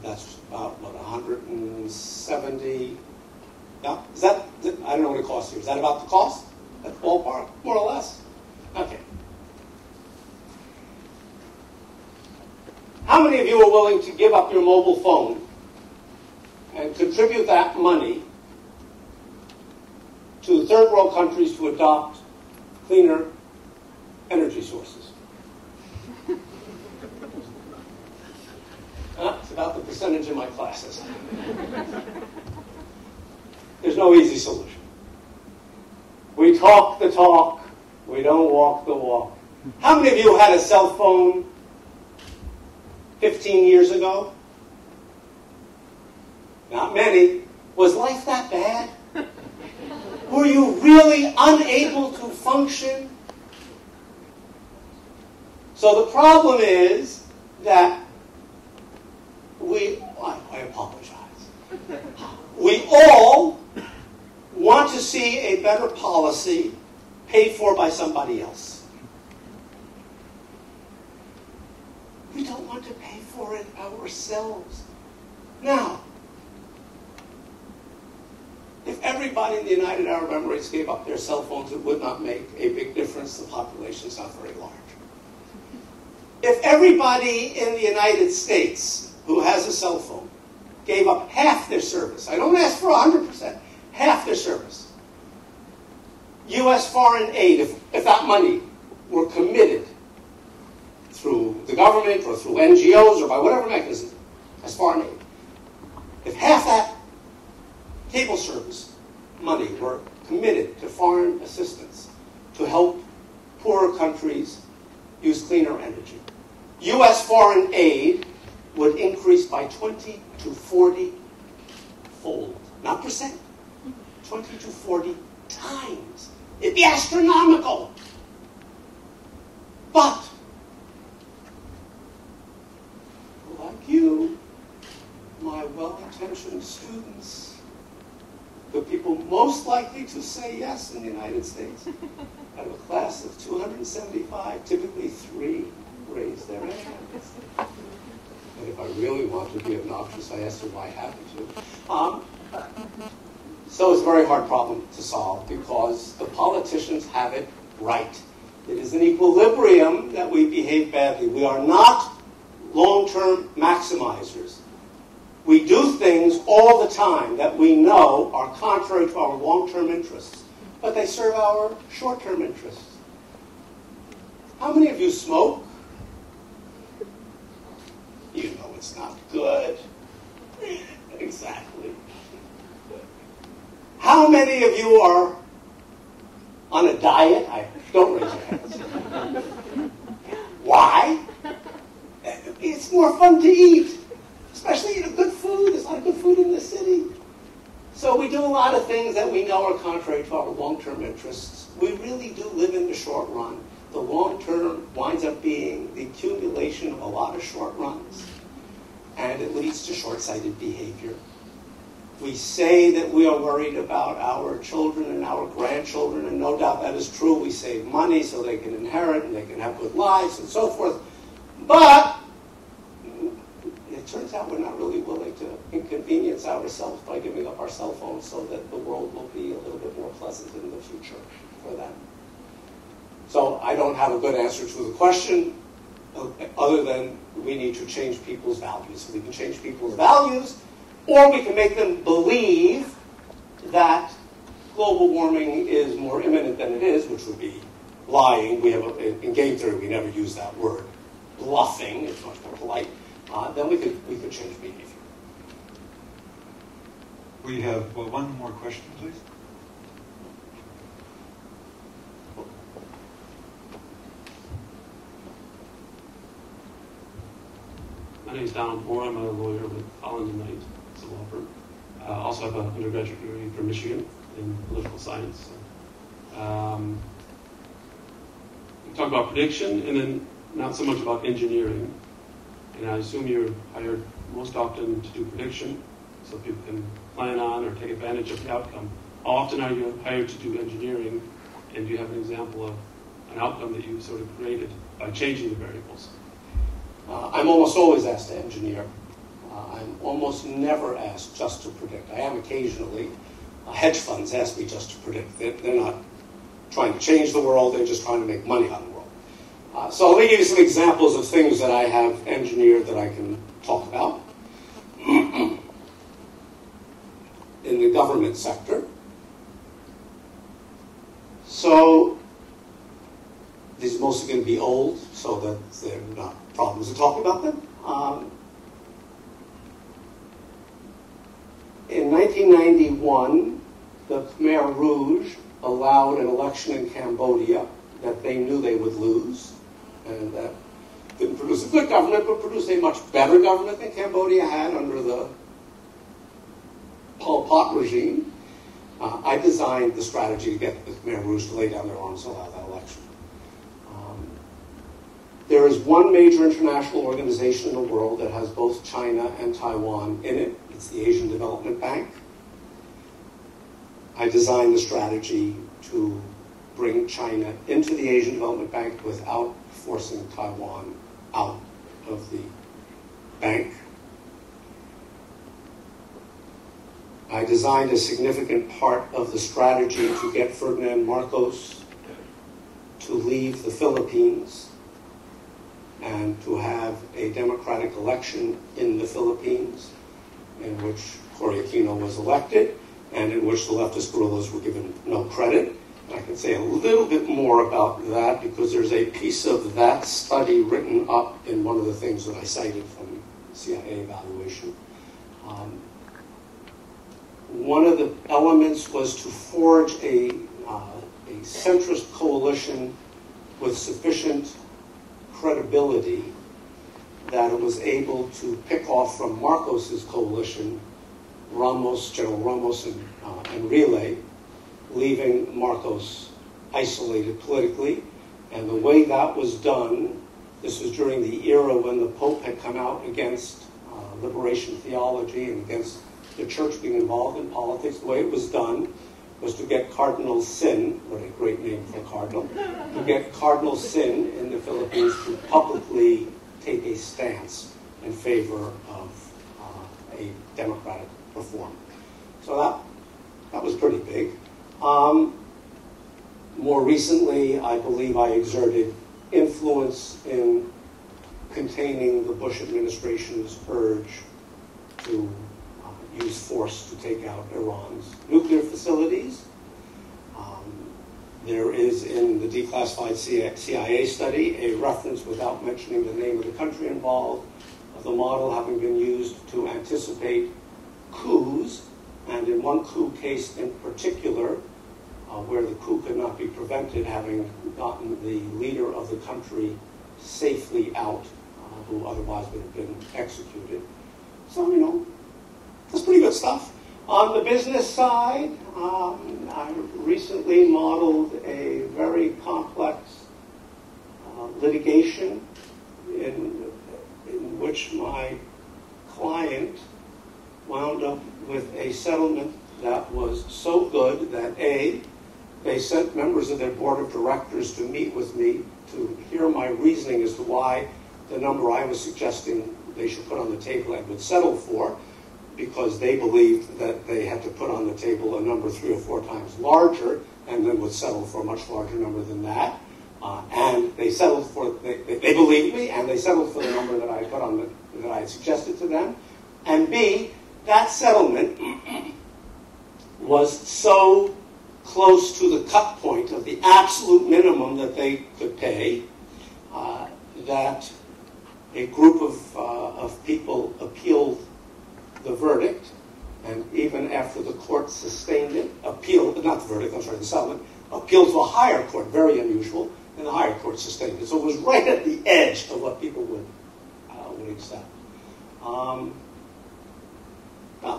That's about, what, 170? Yeah, is that, I don't know what it costs here. Is that about the cost? That's ballpark, more or less? Okay. How many of you are willing to give up your mobile phone and contribute that money to third world countries to adopt cleaner energy sources? It's about the percentage in my classes. There's no easy solution. We talk the talk, we don't walk the walk. How many of you had a cell phone 15 years ago? Not many. Was life that bad? Were you really unable to function? So the problem is that I apologize. We all want to see a better policy paid for by somebody else. We don't want to pay for it ourselves. Now, if everybody in the United Arab Emirates gave up their cell phones, it would not make a big difference. The population is not very large. If everybody in the United States who has a cell phone gave up half their service, I don't ask for 100%, half their service, U.S. foreign aid, if that money were committed through the government or through NGOs or by whatever mechanism as foreign aid, if half that cable service money were committed to foreign assistance to help poorer countries use cleaner energy, U.S. foreign aid would increase by 20 to 40 fold. Not percent. 20 to 40 times. It'd be astronomical. But, like you, my well-intentioned students, the people most likely to say yes in the United States, out of a class of 275, typically 3 raise their hands. And if I really want to be obnoxious, I ask them why I happen to. So it's a very hard problem to solve because the politicians have it right. It is an equilibrium that we behave badly. We are not long-term maximizers. We do things all the time that we know are contrary to our long-term interests, but they serve our short-term interests. How many of you smoke? You know it's not good. Exactly. How many of you are on a diet? Don't raise your hands. Why? It's more fun to eat. Especially good food. There's a lot of good food in the city. So we do a lot of things that we know are contrary to our long-term interests. We really do live in the short run. The long term winds up being the accumulation of a lot of short runs, and it leads to short-sighted behavior. We say that we are worried about our children and our grandchildren, and no doubt that is true. We save money so they can inherit and they can have good lives and so forth. But it turns out we're not really willing to inconvenience ourselves by giving up our cell phones so that the world will be a little bit more pleasant in the future for them. So I don't have a good answer to the question other than we need to change people's values. We can change people's values, or we can make them believe that global warming is more imminent than it is, which would be lying. We have in game theory, we never use that word. Bluffing, it's much more polite. Then we could change behavior. We have one more question, please. My name is Donald Moore. I'm a lawyer with Holland & Knight. It's a law firm. I also have an undergraduate degree from Michigan in political science. We talk about prediction and then not so much about engineering. And I assume you're hired most often to do prediction so people can plan on or take advantage of the outcome. How often are you hired to do engineering, and do you have an example of an outcome that you sort of created by changing the variables? I'm almost always asked to engineer. I'm almost never asked just to predict. I am occasionally. Hedge funds ask me just to predict. They're not trying to change the world, they're just trying to make money on the world. So let me give you some examples of things that I have engineered that I can talk about. In the government sector. So these are mostly going to be old, so that they're not problems to talk about them. In 1991, the Khmer Rouge allowed an election in Cambodia that they knew they would lose, and that didn't produce a good government, but produced a much better government than Cambodia had under the Pol Pot regime. I designed the strategy to get the Khmer Rouge to lay down their arms and allow that election. There is one major international organization in the world that has both China and Taiwan in it. It's the Asian Development Bank. I designed the strategy to bring China into the Asian Development Bank without forcing Taiwan out of the bank. I designed a significant part of the strategy to get Ferdinand Marcos to leave the Philippines and to have a democratic election in the Philippines in which Cory Aquino was elected and in which the leftist guerrillas were given no credit. And I can say a little bit more about that because there's a piece of that study written up in one of the things that I cited from CIA evaluation. One of the elements was to forge a centrist coalition with sufficient credibility that it was able to pick off from Marcos's coalition General Ramos and Relay, leaving Marcos isolated politically. And the way that was done, this was during the era when the Pope had come out against liberation theology and against the church being involved in politics. The way it was done was to get Cardinal Sin, what a great name for a cardinal, to get Cardinal Sin in the Philippines to publicly take a stance in favor of a democratic reform. So that was pretty big. More recently, I believe I exerted influence in containing the Bush administration's urge to use force to take out Iran's nuclear facilities. There is in the declassified CIA study a reference, without mentioning the name of the country involved, of the model having been used to anticipate coups, and in one coup case in particular, where the coup could not be prevented, having gotten the leader of the country safely out, who otherwise would have been executed. So, that's pretty good stuff. On the business side, I recently modeled a very complex litigation in which my client wound up with a settlement that was so good that A, they sent members of their board of directors to meet with me to hear my reasoning as to why the number I was suggesting they should put on the table and would settle for, because they believed that they had to put on the table a number 3 or 4 times larger and then would settle for a much larger number than that. And they settled for, they believed me, and they settled for the number that I put on that I had suggested to them. And B, that settlement was so close to the cut point of the absolute minimum that they could pay that a group of people appealed the verdict, and even after the court sustained it, appealed, not the verdict, I'm sorry, the settlement, appealed to a higher court, very unusual, and the higher court sustained it. So it was right at the edge of what people would accept.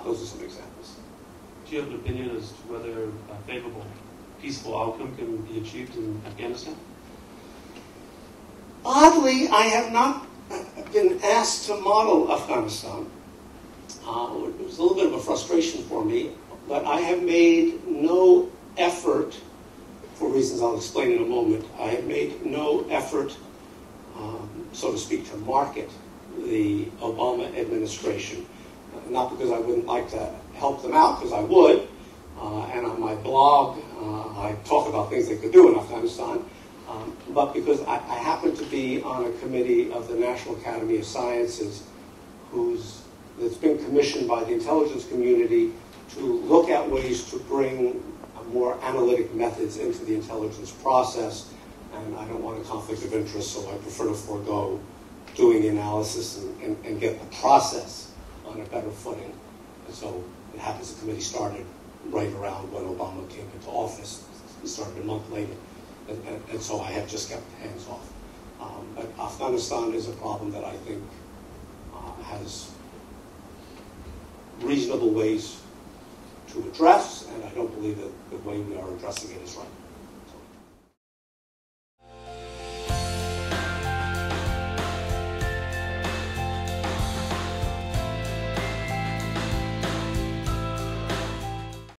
Those are some examples. Do you have an opinion as to whether a favorable, peaceful outcome can be achieved in Afghanistan? Oddly, I have not been asked to model Afghanistan. It was a little bit of a frustration for me, but I have made no effort, for reasons I'll explain in a moment, I have made no effort, so to speak, to market the Obama administration. Not because I wouldn't like to help them out, because I would, and on my blog I talk about things they could do in Afghanistan, but because I happen to be on a committee of the National Academy of Sciences that's been commissioned by the intelligence community to look at ways to bring more analytic methods into the intelligence process, and I don't want a conflict of interest, so I prefer to forego doing the analysis and get the process on a better footing. And so it happens the committee started right around when Obama came into office. It started a month later, and so I have just kept hands off. But Afghanistan is a problem that I think has reasonable ways to address, and I don't believe that the way we are addressing it is right.